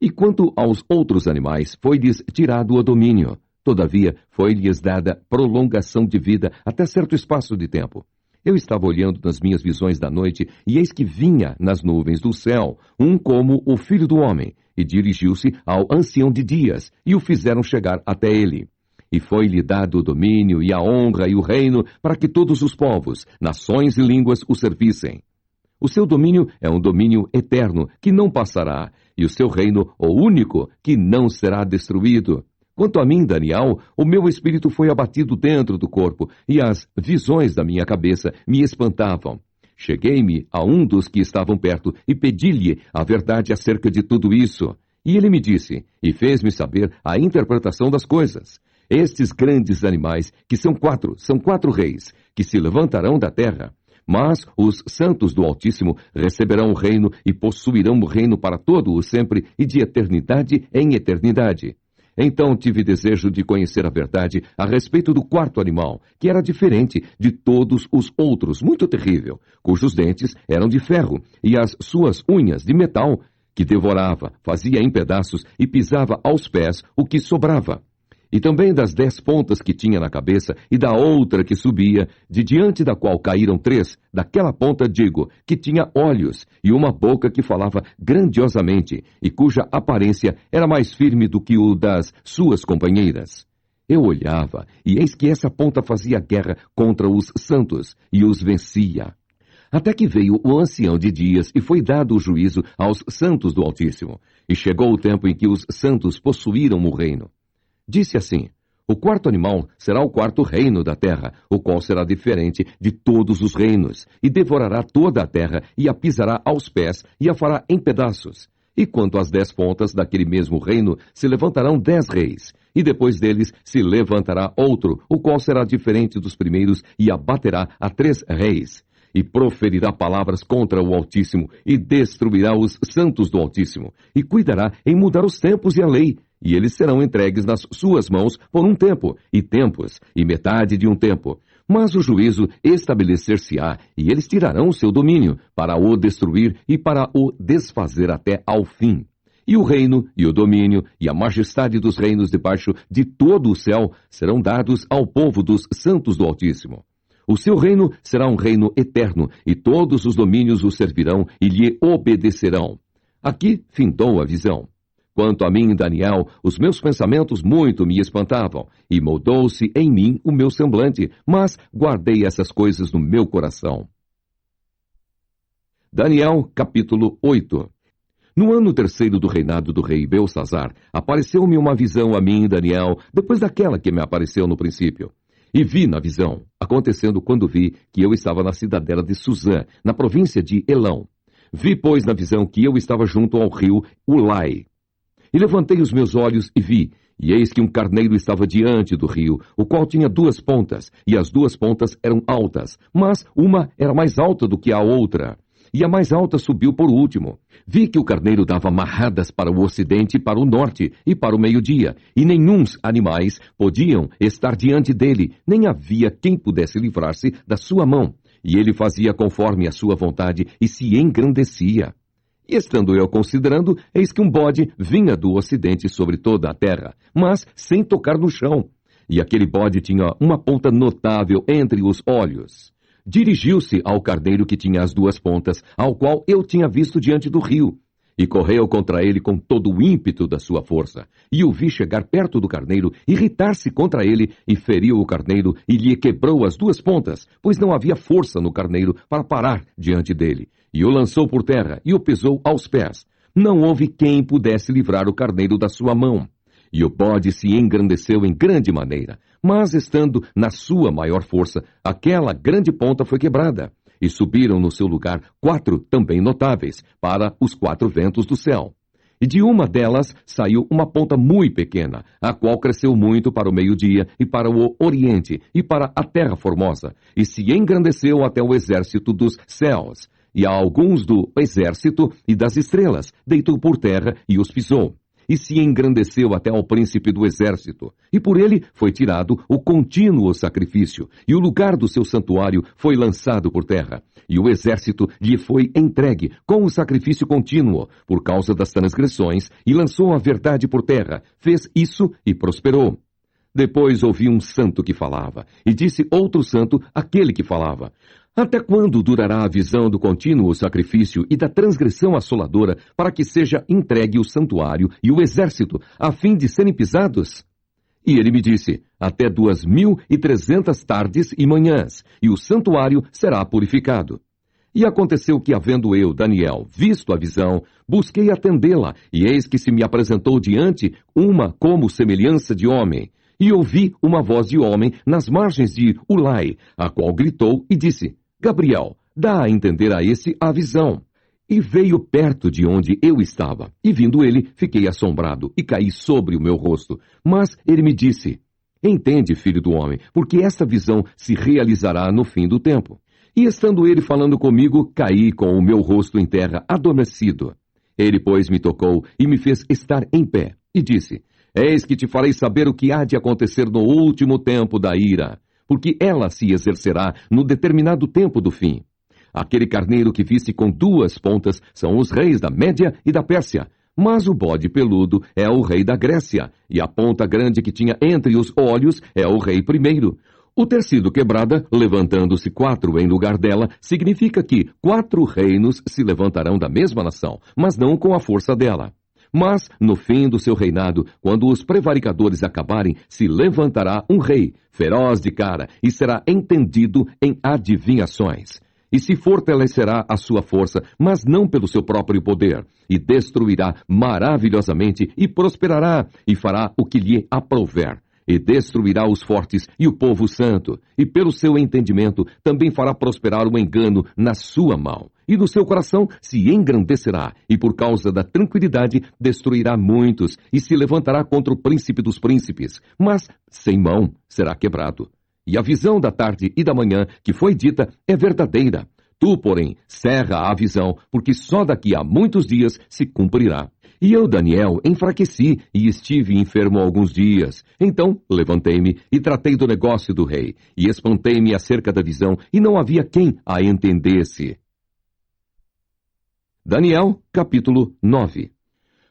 E quanto aos outros animais, foi-lhes tirado o domínio. Todavia, foi-lhes dada prolongação de vida até certo espaço de tempo. Eu estava olhando nas minhas visões da noite, e eis que vinha nas nuvens do céu um como o filho do homem, e dirigiu-se ao ancião de dias, e o fizeram chegar até ele. E foi-lhe dado o domínio, e a honra, e o reino, para que todos os povos, nações e línguas o servissem. O seu domínio é um domínio eterno, que não passará, e o seu reino, o único, que não será destruído. Quanto a mim, Daniel, o meu espírito foi abatido dentro do corpo, e as visões da minha cabeça me espantavam. Cheguei-me a um dos que estavam perto e pedi-lhe a verdade acerca de tudo isso. E ele me disse, e fez-me saber a interpretação das coisas. Estes grandes animais, que são 4 reis, que se levantarão da terra. Mas os santos do Altíssimo receberão o reino e possuirão o reino para todo o sempre e de eternidade em eternidade. Então tive desejo de conhecer a verdade a respeito do 4º animal, que era diferente de todos os outros, muito terrível, cujos dentes eram de ferro, e as suas unhas de metal, que devorava, fazia em pedaços e pisava aos pés o que sobrava. E também das 10 pontas que tinha na cabeça, e da outra que subia, de diante da qual caíram 3, daquela ponta digo, que tinha olhos, e uma boca que falava grandiosamente, e cuja aparência era mais firme do que o das suas companheiras. Eu olhava, e eis que essa ponta fazia guerra contra os santos, e os vencia. Até que veio o ancião de dias, e foi dado o juízo aos santos do Altíssimo. E chegou o tempo em que os santos possuíram o reino. Disse assim, o 4º animal será o 4º reino da terra, o qual será diferente de todos os reinos, e devorará toda a terra, e a pisará aos pés, e a fará em pedaços. E quanto às 10 pontas daquele mesmo reino, se levantarão 10 reis, e depois deles se levantará outro, o qual será diferente dos primeiros, e abaterá a 3 reis. E proferirá palavras contra o Altíssimo, e destruirá os santos do Altíssimo, e cuidará em mudar os tempos e a lei, e eles serão entregues nas suas mãos por um tempo, e tempos, e metade de um tempo. Mas o juízo estabelecer-se-á, e eles tirarão o seu domínio, para o destruir e para o desfazer até ao fim. E o reino, e o domínio, e a majestade dos reinos debaixo de todo o céu serão dados ao povo dos santos do Altíssimo. O seu reino será um reino eterno, e todos os domínios o servirão e lhe obedecerão. Aqui findou a visão. Quanto a mim, Daniel, os meus pensamentos muito me espantavam, e moldou-se em mim o meu semblante, mas guardei essas coisas no meu coração. Daniel, capítulo 8. No ano terceiro do reinado do rei Belsazar, apareceu-me uma visão a mim, Daniel, depois daquela que me apareceu no princípio. E vi na visão, acontecendo quando vi que eu estava na cidadela de Suzã, na província de Elão. Vi, pois, na visão que eu estava junto ao rio Ulai. E levantei os meus olhos e vi, e eis que um carneiro estava diante do rio, o qual tinha 2 pontas, e as 2 pontas eram altas, mas uma era mais alta do que a outra. E a mais alta subiu por último. Vi que o carneiro dava marradas para o ocidente, para o norte e para o meio-dia, e nenhuns animais podiam estar diante dele, nem havia quem pudesse livrar-se da sua mão. E ele fazia conforme a sua vontade e se engrandecia. E estando eu considerando, eis que um bode vinha do ocidente sobre toda a terra, mas sem tocar no chão. E aquele bode tinha uma ponta notável entre os olhos. Dirigiu-se ao carneiro que tinha as 2 pontas, ao qual eu tinha visto diante do rio, e correu contra ele com todo o ímpeto da sua força. E o vi chegar perto do carneiro, irritar-se contra ele, e feriu o carneiro, e lhe quebrou as 2 pontas, pois não havia força no carneiro para parar diante dele. E o lançou por terra, e o pisou aos pés. Não houve quem pudesse livrar o carneiro da sua mão. E o bode se engrandeceu em grande maneira, mas estando na sua maior força, aquela grande ponta foi quebrada. E subiram no seu lugar 4 também notáveis, para os 4 ventos do céu. E de uma delas saiu uma ponta muito pequena, a qual cresceu muito para o meio-dia, e para o oriente, e para a terra formosa, e se engrandeceu até o exército dos céus. E a alguns do exército e das estrelas deitou por terra e os pisou. E se engrandeceu até ao príncipe do exército, e por ele foi tirado o contínuo sacrifício, e o lugar do seu santuário foi lançado por terra, e o exército lhe foi entregue com o sacrifício contínuo, por causa das transgressões, e lançou a verdade por terra, fez isso e prosperou. Depois ouvi um santo que falava, e disse outro santo aquele que falava: até quando durará a visão do contínuo sacrifício e da transgressão assoladora, para que seja entregue o santuário e o exército, a fim de serem pisados? E ele me disse: até 2.300 tardes e manhãs, e o santuário será purificado. E aconteceu que, havendo eu, Daniel, visto a visão, busquei atendê-la, e eis que se me apresentou diante uma como semelhança de homem. E ouvi uma voz de homem nas margens de Ulai, a qual gritou e disse: Gabriel, dá a entender a esse a visão. E veio perto de onde eu estava, e vindo ele, fiquei assombrado, e caí sobre o meu rosto. Mas ele me disse: entende, filho do homem, porque esta visão se realizará no fim do tempo. E estando ele falando comigo, caí com o meu rosto em terra, adormecido. Ele, pois, me tocou e me fez estar em pé, e disse: eis que te farei saber o que há de acontecer no último tempo da ira, porque ela se exercerá no determinado tempo do fim. Aquele carneiro que viste com 2 pontas são os reis da Média e da Pérsia, mas o bode peludo é o rei da Grécia, e a ponta grande que tinha entre os olhos é o rei primeiro. O ter sido quebrada, levantando-se 4 em lugar dela, significa que 4 reinos se levantarão da mesma nação, mas não com a força dela. Mas, no fim do seu reinado, quando os prevaricadores acabarem, se levantará um rei, feroz de cara, e será entendido em adivinhações. E se fortalecerá a sua força, mas não pelo seu próprio poder, e destruirá maravilhosamente, e prosperará, e fará o que lhe aprouver. E destruirá os fortes e o povo santo, e pelo seu entendimento também fará prosperar o engano na sua mão. E no seu coração se engrandecerá, e por causa da tranquilidade destruirá muitos, e se levantará contra o príncipe dos príncipes, mas sem mão será quebrado. E a visão da tarde e da manhã que foi dita é verdadeira. Tu, porém, cerra a visão, porque só daqui a muitos dias se cumprirá. E eu, Daniel, enfraqueci e estive enfermo alguns dias. Então levantei-me e tratei do negócio do rei, e espantei-me acerca da visão, e não havia quem a entendesse. Daniel, capítulo 9.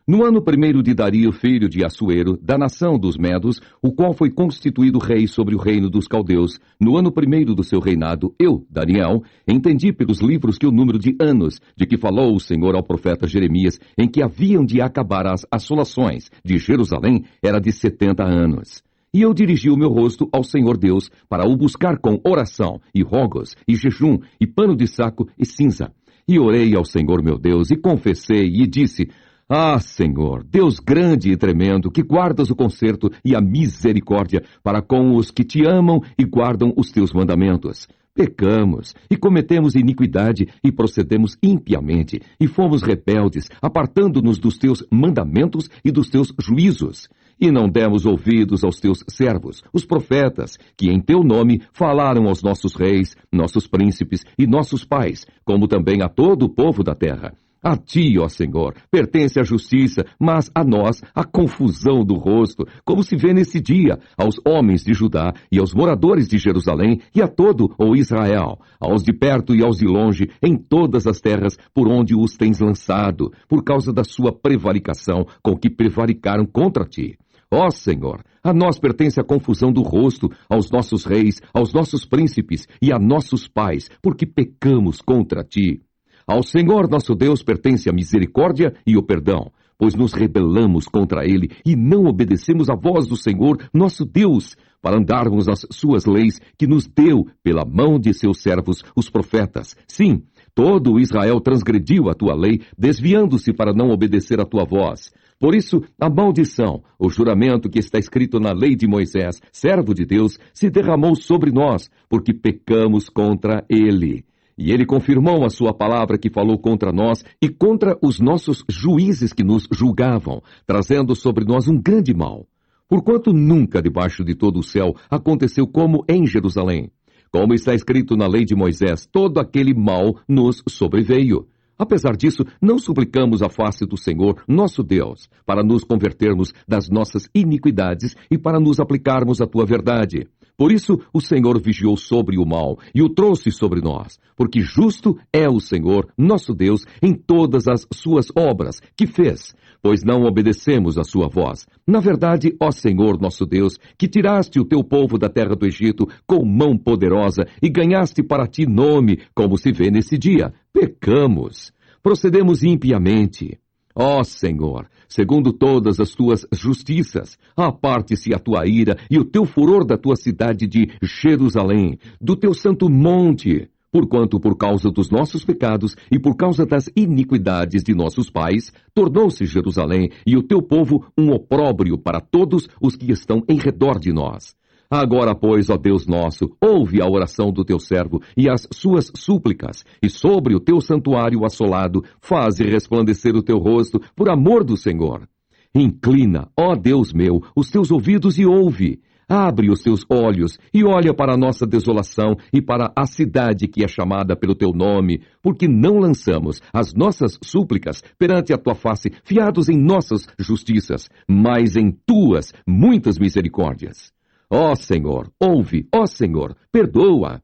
No ano primeiro de Dario, filho de Assuero, da nação dos Medos, o qual foi constituído rei sobre o reino dos caldeus, no ano primeiro do seu reinado, eu, Daniel, entendi pelos livros que o número de anos de que falou o Senhor ao profeta Jeremias, em que haviam de acabar as assolações de Jerusalém, era de 70 anos. E eu dirigi o meu rosto ao Senhor Deus para o buscar com oração, e rogos, e jejum, e pano de saco, e cinza. E orei ao Senhor meu Deus, e confessei, e disse: Ah, Senhor, Deus grande e tremendo, que guardas o conserto e a misericórdia para com os que te amam e guardam os teus mandamentos. Pecamos e cometemos iniquidade e procedemos impiamente e fomos rebeldes, apartando-nos dos teus mandamentos e dos teus juízos. E não demos ouvidos aos teus servos, os profetas, que em teu nome falaram aos nossos reis, nossos príncipes e nossos pais, como também a todo o povo da terra. A ti, ó Senhor, pertence a justiça, mas a nós a confusão do rosto, como se vê nesse dia, aos homens de Judá e aos moradores de Jerusalém e a todo o Israel, aos de perto e aos de longe, em todas as terras por onde os tens lançado, por causa da sua prevaricação com que prevaricaram contra ti. Ó Senhor, a nós pertence a confusão do rosto, aos nossos reis, aos nossos príncipes e a nossos pais, porque pecamos contra ti. Ao Senhor nosso Deus pertence a misericórdia e o perdão, pois nos rebelamos contra ele e não obedecemos à voz do Senhor nosso Deus, para andarmos nas suas leis que nos deu pela mão de seus servos, os profetas. Sim, todo Israel transgrediu a tua lei, desviando-se para não obedecer à tua voz. Por isso, a maldição, o juramento que está escrito na lei de Moisés, servo de Deus, se derramou sobre nós, porque pecamos contra ele. E ele confirmou a sua palavra que falou contra nós e contra os nossos juízes que nos julgavam, trazendo sobre nós um grande mal. Porquanto nunca debaixo de todo o céu aconteceu como em Jerusalém. Como está escrito na lei de Moisés, todo aquele mal nos sobreveio. Apesar disso, não suplicamos a face do Senhor, nosso Deus, para nos convertermos das nossas iniquidades e para nos aplicarmos à tua verdade. Por isso, o Senhor vigiou sobre o mal e o trouxe sobre nós, porque justo é o Senhor, nosso Deus, em todas as suas obras que fez, pois não obedecemos à sua voz. Na verdade, ó Senhor, nosso Deus, que tiraste o teu povo da terra do Egito com mão poderosa e ganhaste para ti nome, como se vê nesse dia, pecamos, procedemos impiamente. Ó Senhor, segundo todas as tuas justiças, aparte-se a tua ira e o teu furor da tua cidade de Jerusalém, do teu santo monte, porquanto por causa dos nossos pecados e por causa das iniquidades de nossos pais, tornou-se Jerusalém e o teu povo um opróbrio para todos os que estão em redor de nós. Agora, pois, ó Deus nosso, ouve a oração do teu servo e as suas súplicas, e sobre o teu santuário assolado, faze resplandecer o teu rosto, por amor do Senhor. Inclina, ó Deus meu, os teus ouvidos e ouve. Abre os teus olhos e olha para a nossa desolação e para a cidade que é chamada pelo teu nome, porque não lançamos as nossas súplicas perante a tua face, fiados em nossas justiças, mas em tuas muitas misericórdias. Ó Senhor, ouve, ó Senhor, perdoa.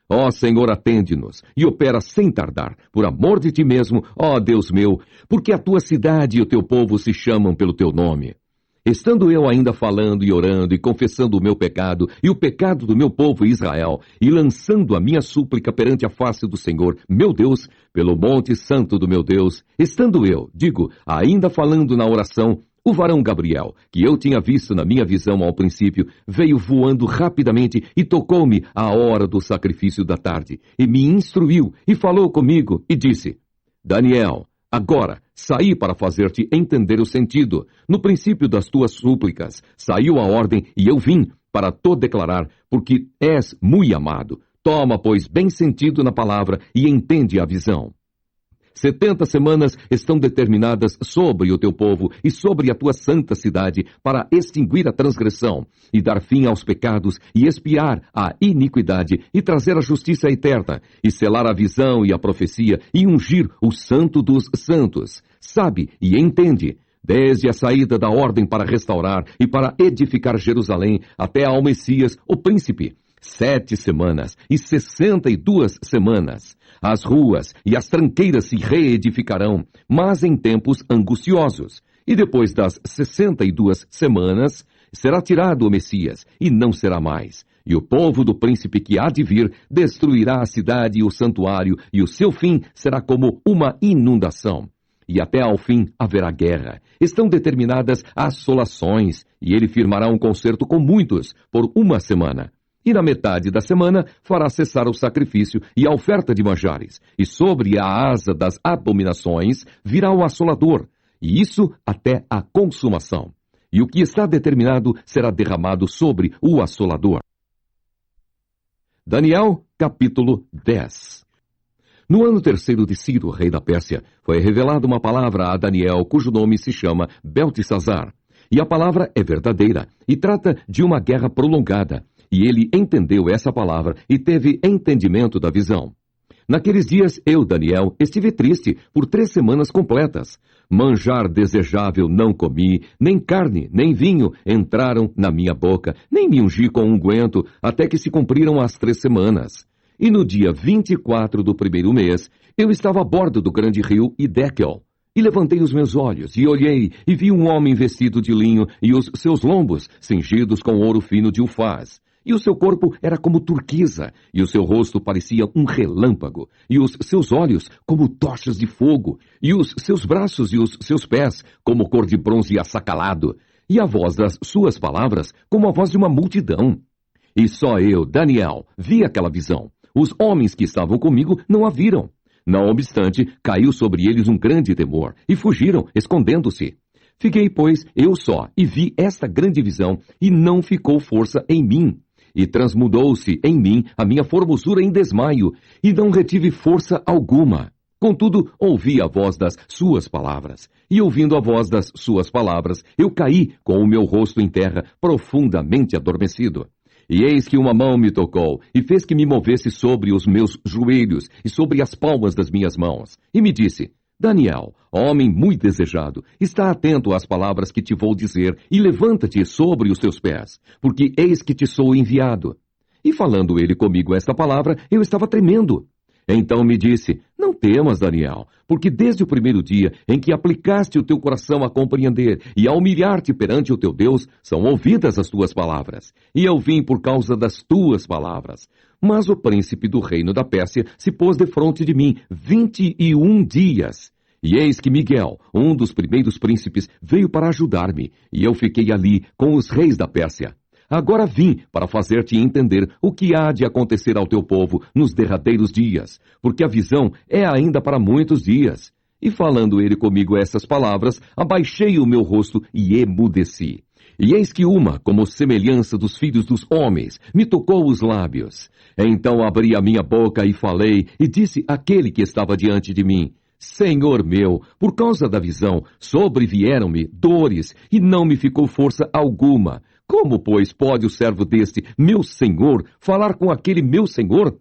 Ó Senhor, atende-nos e opera sem tardar, por amor de ti mesmo, ó Deus meu, porque a tua cidade e o teu povo se chamam pelo teu nome. Estando eu ainda falando e orando e confessando o meu pecado e o pecado do meu povo Israel, e lançando a minha súplica perante a face do Senhor, meu Deus, pelo monte santo do meu Deus, estando eu, ainda falando na oração, o varão Gabriel, que eu tinha visto na minha visão ao princípio, veio voando rapidamente e tocou-me à hora do sacrifício da tarde, e me instruiu e falou comigo e disse: Daniel, agora saí para fazer-te entender o sentido. No princípio das tuas súplicas, saiu a ordem e eu vim para te declarar, porque és muito amado. Toma, pois, bem sentido na palavra e entende a visão. 70 semanas estão determinadas sobre o teu povo e sobre a tua santa cidade para extinguir a transgressão e dar fim aos pecados e expiar a iniquidade e trazer a justiça eterna e selar a visão e a profecia e ungir o santo dos santos. Sabe e entende, desde a saída da ordem para restaurar e para edificar Jerusalém até ao Messias, o príncipe. 7 semanas e 62 semanas. As ruas e as tranqueiras se reedificarão, mas em tempos angustiosos. E depois das 62 semanas, será tirado o Messias, e não será mais. E o povo do príncipe que há de vir destruirá a cidade e o santuário, e o seu fim será como uma inundação. E até ao fim haverá guerra. Estão determinadas assolações, e ele firmará um concerto com muitos, por 1 semana. E na metade da semana fará cessar o sacrifício e a oferta de manjares. E sobre a asa das abominações virá o assolador, e isso até a consumação. E o que está determinado será derramado sobre o assolador. Daniel, capítulo 10. No ano 3º de Ciro, rei da Pérsia, foi revelada uma palavra a Daniel, cujo nome se chama Beltesazar. E a palavra é verdadeira, e trata de uma guerra prolongada. E ele entendeu essa palavra e teve entendimento da visão. Naqueles dias, eu, Daniel, estive triste por 3 semanas completas. Manjar desejável não comi, nem carne, nem vinho entraram na minha boca, nem me ungi com unguento, até que se cumpriram as 3 semanas. E no dia 24 do 1º mês, eu estava a bordo do grande rio Hiddekel. E levantei os meus olhos, e olhei, e vi um homem vestido de linho, e os seus lombos cingidos com ouro fino de Ufaz. E o seu corpo era como turquesa, e o seu rosto parecia um relâmpago, e os seus olhos como tochas de fogo, e os seus braços e os seus pés como cor de bronze assacalado, e a voz das suas palavras como a voz de uma multidão. E só eu, Daniel, vi aquela visão. Os homens que estavam comigo não a viram. Não obstante, caiu sobre eles um grande temor, e fugiram, escondendo-se. Fiquei, pois, eu só, e vi esta grande visão, e não ficou força em mim. E transmudou-se em mim a minha formosura em desmaio, e não retive força alguma. Contudo, ouvi a voz das suas palavras, e ouvindo a voz das suas palavras, eu caí com o meu rosto em terra, profundamente adormecido. E eis que uma mão me tocou, e fez que me movesse sobre os meus joelhos, e sobre as palmas das minhas mãos, e me disse: Daniel, homem muito desejado, está atento às palavras que te vou dizer, e levanta-te sobre os teus pés, porque eis que te sou enviado. E falando ele comigo esta palavra, eu estava tremendo. Então me disse: não temas, Daniel, porque desde o 1º dia em que aplicaste o teu coração a compreender e a humilhar-te perante o teu Deus, são ouvidas as tuas palavras. E eu vim por causa das tuas palavras. Mas o príncipe do reino da Pérsia se pôs defronte de mim 21 dias. E eis que Miguel, um dos primeiros príncipes, veio para ajudar-me, e eu fiquei ali com os reis da Pérsia. Agora vim para fazer-te entender o que há de acontecer ao teu povo nos derradeiros dias, porque a visão é ainda para muitos dias. E falando ele comigo essas palavras, abaixei o meu rosto e emudeci. E eis que uma, como semelhança dos filhos dos homens, me tocou os lábios. Então abri a minha boca e falei, e disse àquele que estava diante de mim: Senhor meu, por causa da visão, sobrevieram-me dores, e não me ficou força alguma. Como, pois, pode o servo deste, meu senhor, falar com aquele meu senhor?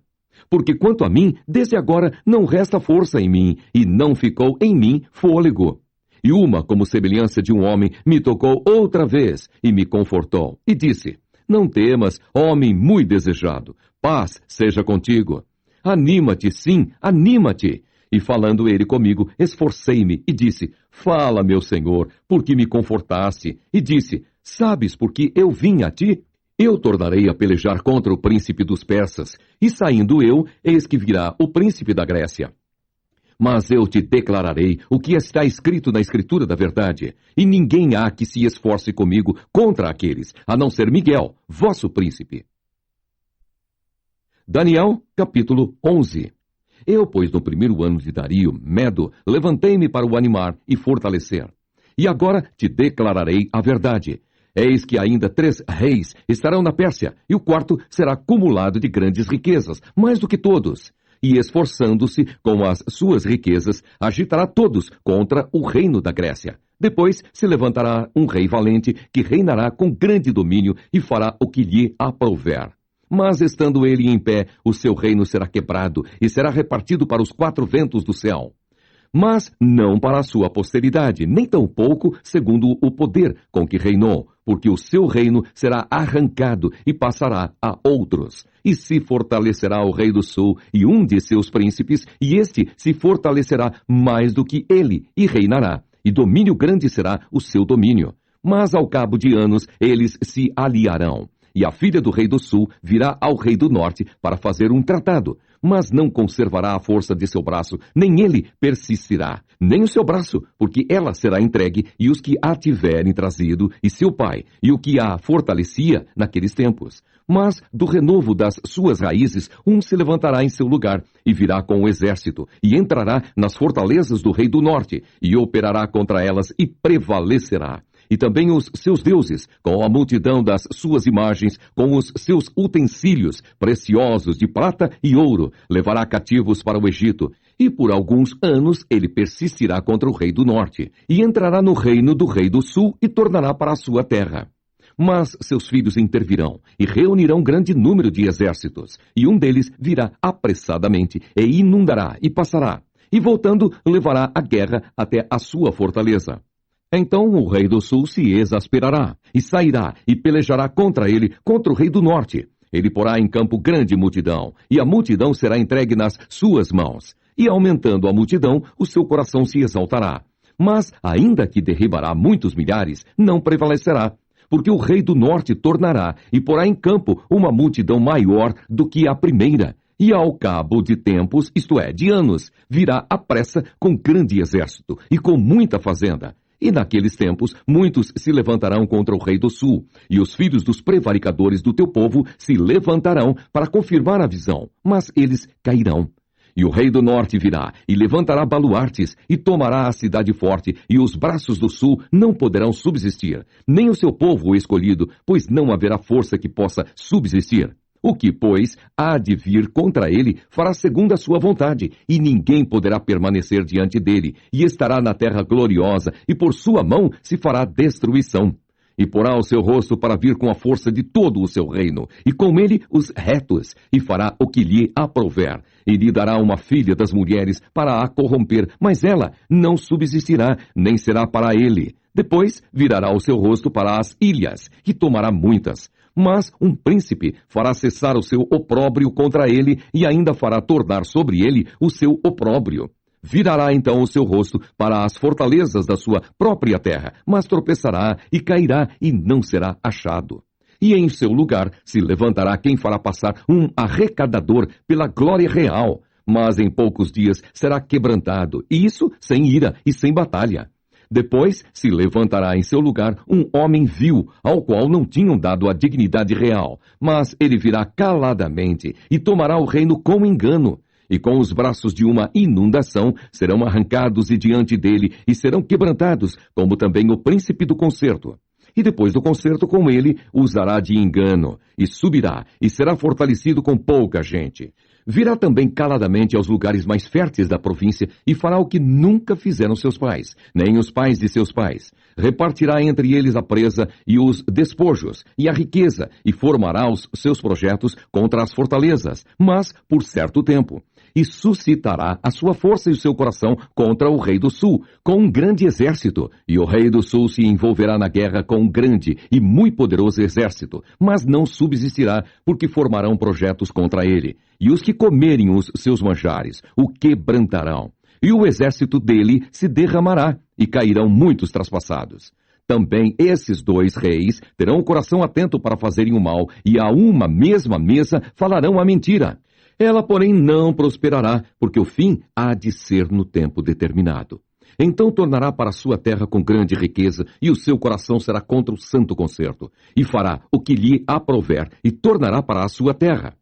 Porque quanto a mim, desde agora não resta força em mim, e não ficou em mim fôlego. E uma, como semelhança de um homem, me tocou outra vez, e me confortou, e disse: não temas, homem muito desejado, paz seja contigo. Anima-te, sim, anima-te. E falando ele comigo, esforcei-me, e disse: fala, meu senhor, porque me confortaste. E disse: sabes por que eu vim a ti? Eu tornarei a pelejar contra o príncipe dos persas, e saindo eu, eis que virá o príncipe da Grécia. Mas eu te declararei o que está escrito na Escritura da verdade, e ninguém há que se esforce comigo contra aqueles, a não ser Miguel, vosso príncipe. Daniel, capítulo 11. Eu, pois, no 1º ano de Dario, Medo, levantei-me para o animar e fortalecer. E agora te declararei a verdade. Eis que ainda 3 reis estarão na Pérsia, e o 4º será acumulado de grandes riquezas, mais do que todos. E esforçando-se com as suas riquezas, agitará todos contra o reino da Grécia. Depois se levantará um rei valente, que reinará com grande domínio e fará o que lhe aprouver. Mas estando ele em pé, o seu reino será quebrado e será repartido para os 4 ventos do céu. Mas não para a sua posteridade, nem tampouco segundo o poder com que reinou, porque o seu reino será arrancado e passará a outros. E se fortalecerá o rei do sul e um de seus príncipes, e este se fortalecerá mais do que ele, e reinará. e domínio grande será o seu domínio. Mas ao cabo de anos eles se aliarão. E a filha do rei do sul virá ao rei do norte para fazer um tratado, mas não conservará a força de seu braço, nem ele persistirá, nem o seu braço, porque ela será entregue, e os que a tiverem trazido, e seu pai, e o que a fortalecia naqueles tempos. Mas do renovo das suas raízes, um se levantará em seu lugar, e virá com o exército, e entrará nas fortalezas do rei do norte, e operará contra elas, e prevalecerá. E também os seus deuses, com a multidão das suas imagens, com os seus utensílios preciosos de prata e ouro, levará cativos para o Egito. E por alguns anos ele persistirá contra o rei do norte, e entrará no reino do rei do sul e tornará para a sua terra. Mas seus filhos intervirão, e reunirão grande número de exércitos, e um deles virá apressadamente, e inundará, e passará, e voltando levará a guerra até a sua fortaleza. Então o rei do sul se exasperará, e sairá, e pelejará contra ele, contra o rei do norte. Ele porá em campo grande multidão, e a multidão será entregue nas suas mãos. E aumentando a multidão, o seu coração se exaltará. Mas, ainda que derribará muitos milhares, não prevalecerá. Porque o rei do norte tornará, e porá em campo uma multidão maior do que a primeira. E ao cabo de tempos, isto é, de anos, virá à pressa com grande exército, e com muita fazenda. E naqueles tempos, muitos se levantarão contra o rei do sul, e os filhos dos prevaricadores do teu povo se levantarão para confirmar a visão, mas eles cairão. E o rei do norte virá, e levantará baluartes, e tomará a cidade forte, e os braços do sul não poderão subsistir, nem o seu povo o escolhido, pois não haverá força que possa subsistir. O que, pois, há de vir contra ele, fará segundo a sua vontade, e ninguém poderá permanecer diante dele, e estará na terra gloriosa, e por sua mão se fará destruição. E porá o seu rosto para vir com a força de todo o seu reino, e com ele os retos, e fará o que lhe aprouver, e lhe dará uma filha das mulheres para a corromper, mas ela não subsistirá, nem será para ele. Depois virará o seu rosto para as ilhas, e tomará muitas. Mas um príncipe fará cessar o seu opróbrio contra ele, e ainda fará tornar sobre ele o seu opróbrio. Virará então o seu rosto para as fortalezas da sua própria terra, mas tropeçará e cairá e não será achado. E em seu lugar se levantará quem fará passar um arrecadador pela glória real, mas em poucos dias será quebrantado, e isso sem ira e sem batalha. Depois se levantará em seu lugar um homem vil, ao qual não tinham dado a dignidade real, mas ele virá caladamente e tomará o reino com engano. E com os braços de uma inundação serão arrancados e diante dele, e serão quebrantados, como também o príncipe do concerto. E depois do concerto com ele, usará de engano, e subirá, e será fortalecido com pouca gente. Virá também caladamente aos lugares mais férteis da província, e fará o que nunca fizeram seus pais, nem os pais de seus pais. Repartirá entre eles a presa e os despojos, e a riqueza, e formará os seus projetos contra as fortalezas, mas por certo tempo. E suscitará a sua força e o seu coração contra o rei do sul, com um grande exército. E o rei do sul se envolverá na guerra com um grande e muito poderoso exército, mas não subsistirá, porque formarão projetos contra ele. E os que comerem os seus manjares o quebrantarão. E o exército dele se derramará, e cairão muitos traspassados. Também esses dois reis terão o coração atento para fazerem o mal, e a uma mesma mesa falarão a mentira. Ela, porém, não prosperará, porque o fim há de ser no tempo determinado. Então tornará para a sua terra com grande riqueza, e o seu coração será contra o santo concerto, e fará o que lhe aprouver, e tornará para a sua terra.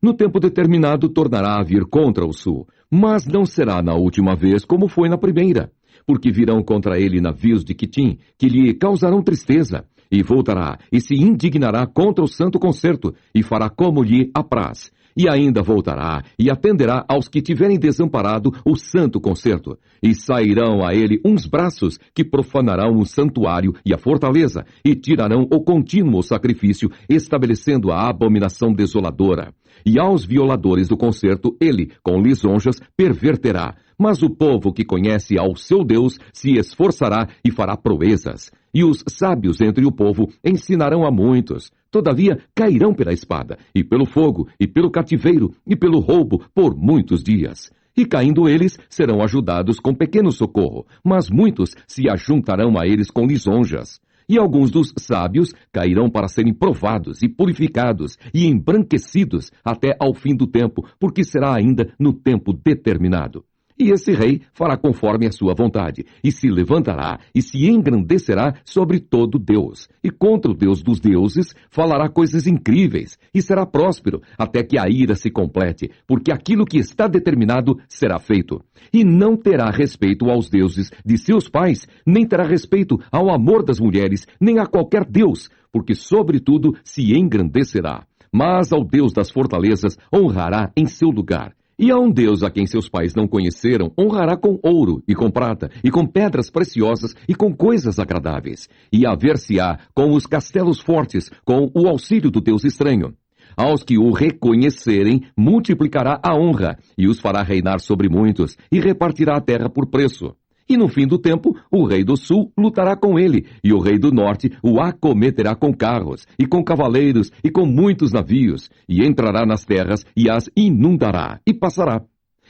No tempo determinado tornará a vir contra o sul, mas não será na última vez como foi na primeira, porque virão contra ele navios de Quitim, que lhe causarão tristeza, e voltará, e se indignará contra o santo concerto, e fará como lhe apraz. E ainda voltará, e atenderá aos que tiverem desamparado o santo concerto. E sairão a ele uns braços que profanarão o santuário e a fortaleza, e tirarão o contínuo sacrifício, estabelecendo a abominação desoladora. E aos violadores do concerto ele, com lisonjas, perverterá. Mas o povo que conhece ao seu Deus se esforçará e fará proezas. E os sábios entre o povo ensinarão a muitos. Todavia cairão pela espada, e pelo fogo, e pelo cativeiro, e pelo roubo, por muitos dias. E caindo eles, serão ajudados com pequeno socorro, mas muitos se ajuntarão a eles com lisonjas. E alguns dos sábios cairão para serem provados e purificados e embranquecidos até ao fim do tempo, porque será ainda no tempo determinado. E esse rei fará conforme a sua vontade, e se levantará e se engrandecerá sobre todo Deus. E contra o Deus dos deuses falará coisas incríveis, e será próspero, até que a ira se complete, porque aquilo que está determinado será feito. E não terá respeito aos deuses de seus pais, nem terá respeito ao amor das mulheres, nem a qualquer Deus, porque sobretudo se engrandecerá. Mas ao Deus das fortalezas honrará em seu lugar. E a um Deus a quem seus pais não conheceram, honrará com ouro e com prata, e com pedras preciosas e com coisas agradáveis. E haver-se-á com os castelos fortes, com o auxílio do Deus estranho. Aos que o reconhecerem, multiplicará a honra, e os fará reinar sobre muitos, e repartirá a terra por preço. E no fim do tempo, o rei do sul lutará com ele, e o rei do norte o acometerá com carros, e com cavaleiros, e com muitos navios, e entrará nas terras, e as inundará, e passará.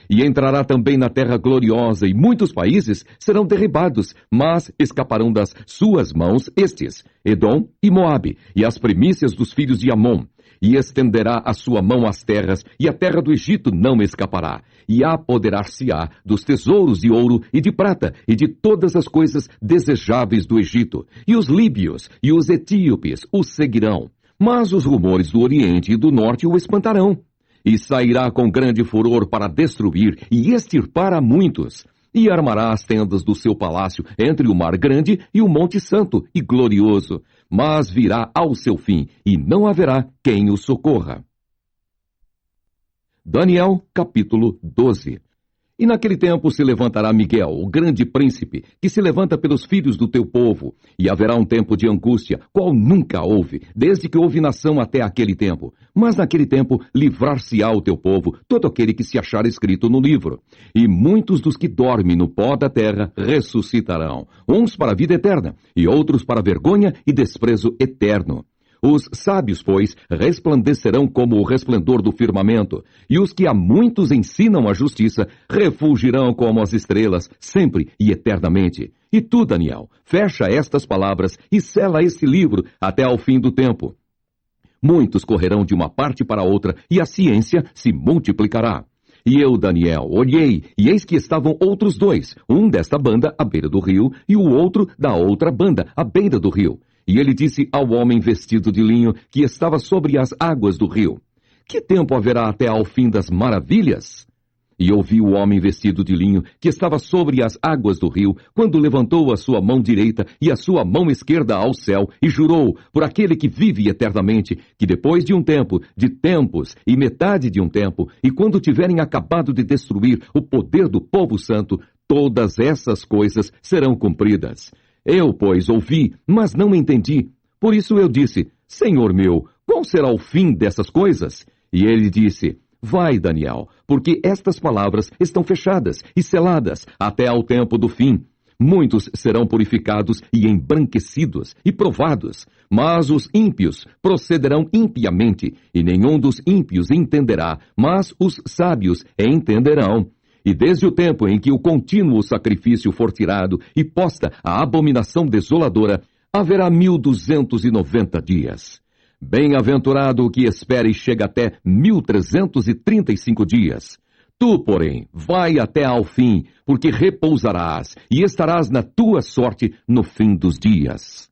E entrará também na terra gloriosa, e muitos países serão derribados, mas escaparão das suas mãos estes, Edom e Moabe, e as primícias dos filhos de Amon. E estenderá a sua mão às terras, e a terra do Egito não escapará. E apoderar-se-á dos tesouros de ouro e de prata, e de todas as coisas desejáveis do Egito. E os líbios e os etíopes o seguirão. Mas os rumores do Oriente e do Norte o espantarão. E sairá com grande furor para destruir e extirpar a muitos. E armará as tendas do seu palácio entre o mar grande e o monte santo e glorioso. Mas virá ao seu fim, e não haverá quem o socorra. Daniel, capítulo 12. E naquele tempo se levantará Miguel, o grande príncipe, que se levanta pelos filhos do teu povo, e haverá um tempo de angústia, qual nunca houve, desde que houve nação até aquele tempo. Mas naquele tempo livrar-se-á o teu povo, todo aquele que se achar escrito no livro. E muitos dos que dormem no pó da terra ressuscitarão, uns para a vida eterna, e outros para vergonha e desprezo eterno. Os sábios, pois, resplandecerão como o resplendor do firmamento, e os que a muitos ensinam a justiça refulgirão como as estrelas, sempre e eternamente. E tu, Daniel, fecha estas palavras e sela este livro até ao fim do tempo. Muitos correrão de uma parte para outra, e a ciência se multiplicará. E eu, Daniel, olhei, e eis que estavam outros dois, um desta banda à beira do rio, e o outro da outra banda à beira do rio. E ele disse ao homem vestido de linho que estava sobre as águas do rio: Que tempo haverá até ao fim das maravilhas? E ouvi o homem vestido de linho que estava sobre as águas do rio, quando levantou a sua mão direita e a sua mão esquerda ao céu, e jurou por aquele que vive eternamente, que depois de um tempo, de tempos e metade de um tempo, e quando tiverem acabado de destruir o poder do povo santo, todas essas coisas serão cumpridas. Eu, pois, ouvi, mas não entendi. Por isso eu disse: Senhor meu, qual será o fim dessas coisas? E ele disse: Vai, Daniel, porque estas palavras estão fechadas e seladas até ao tempo do fim. Muitos serão purificados e embranquecidos e provados, mas os ímpios procederão impiamente, e nenhum dos ímpios entenderá, mas os sábios entenderão. E desde o tempo em que o contínuo sacrifício for tirado e posta a abominação desoladora, haverá 1290 dias. Bem-aventurado o que espera e chega até 1335 dias. Tu, porém, vai até ao fim, porque repousarás e estarás na tua sorte no fim dos dias.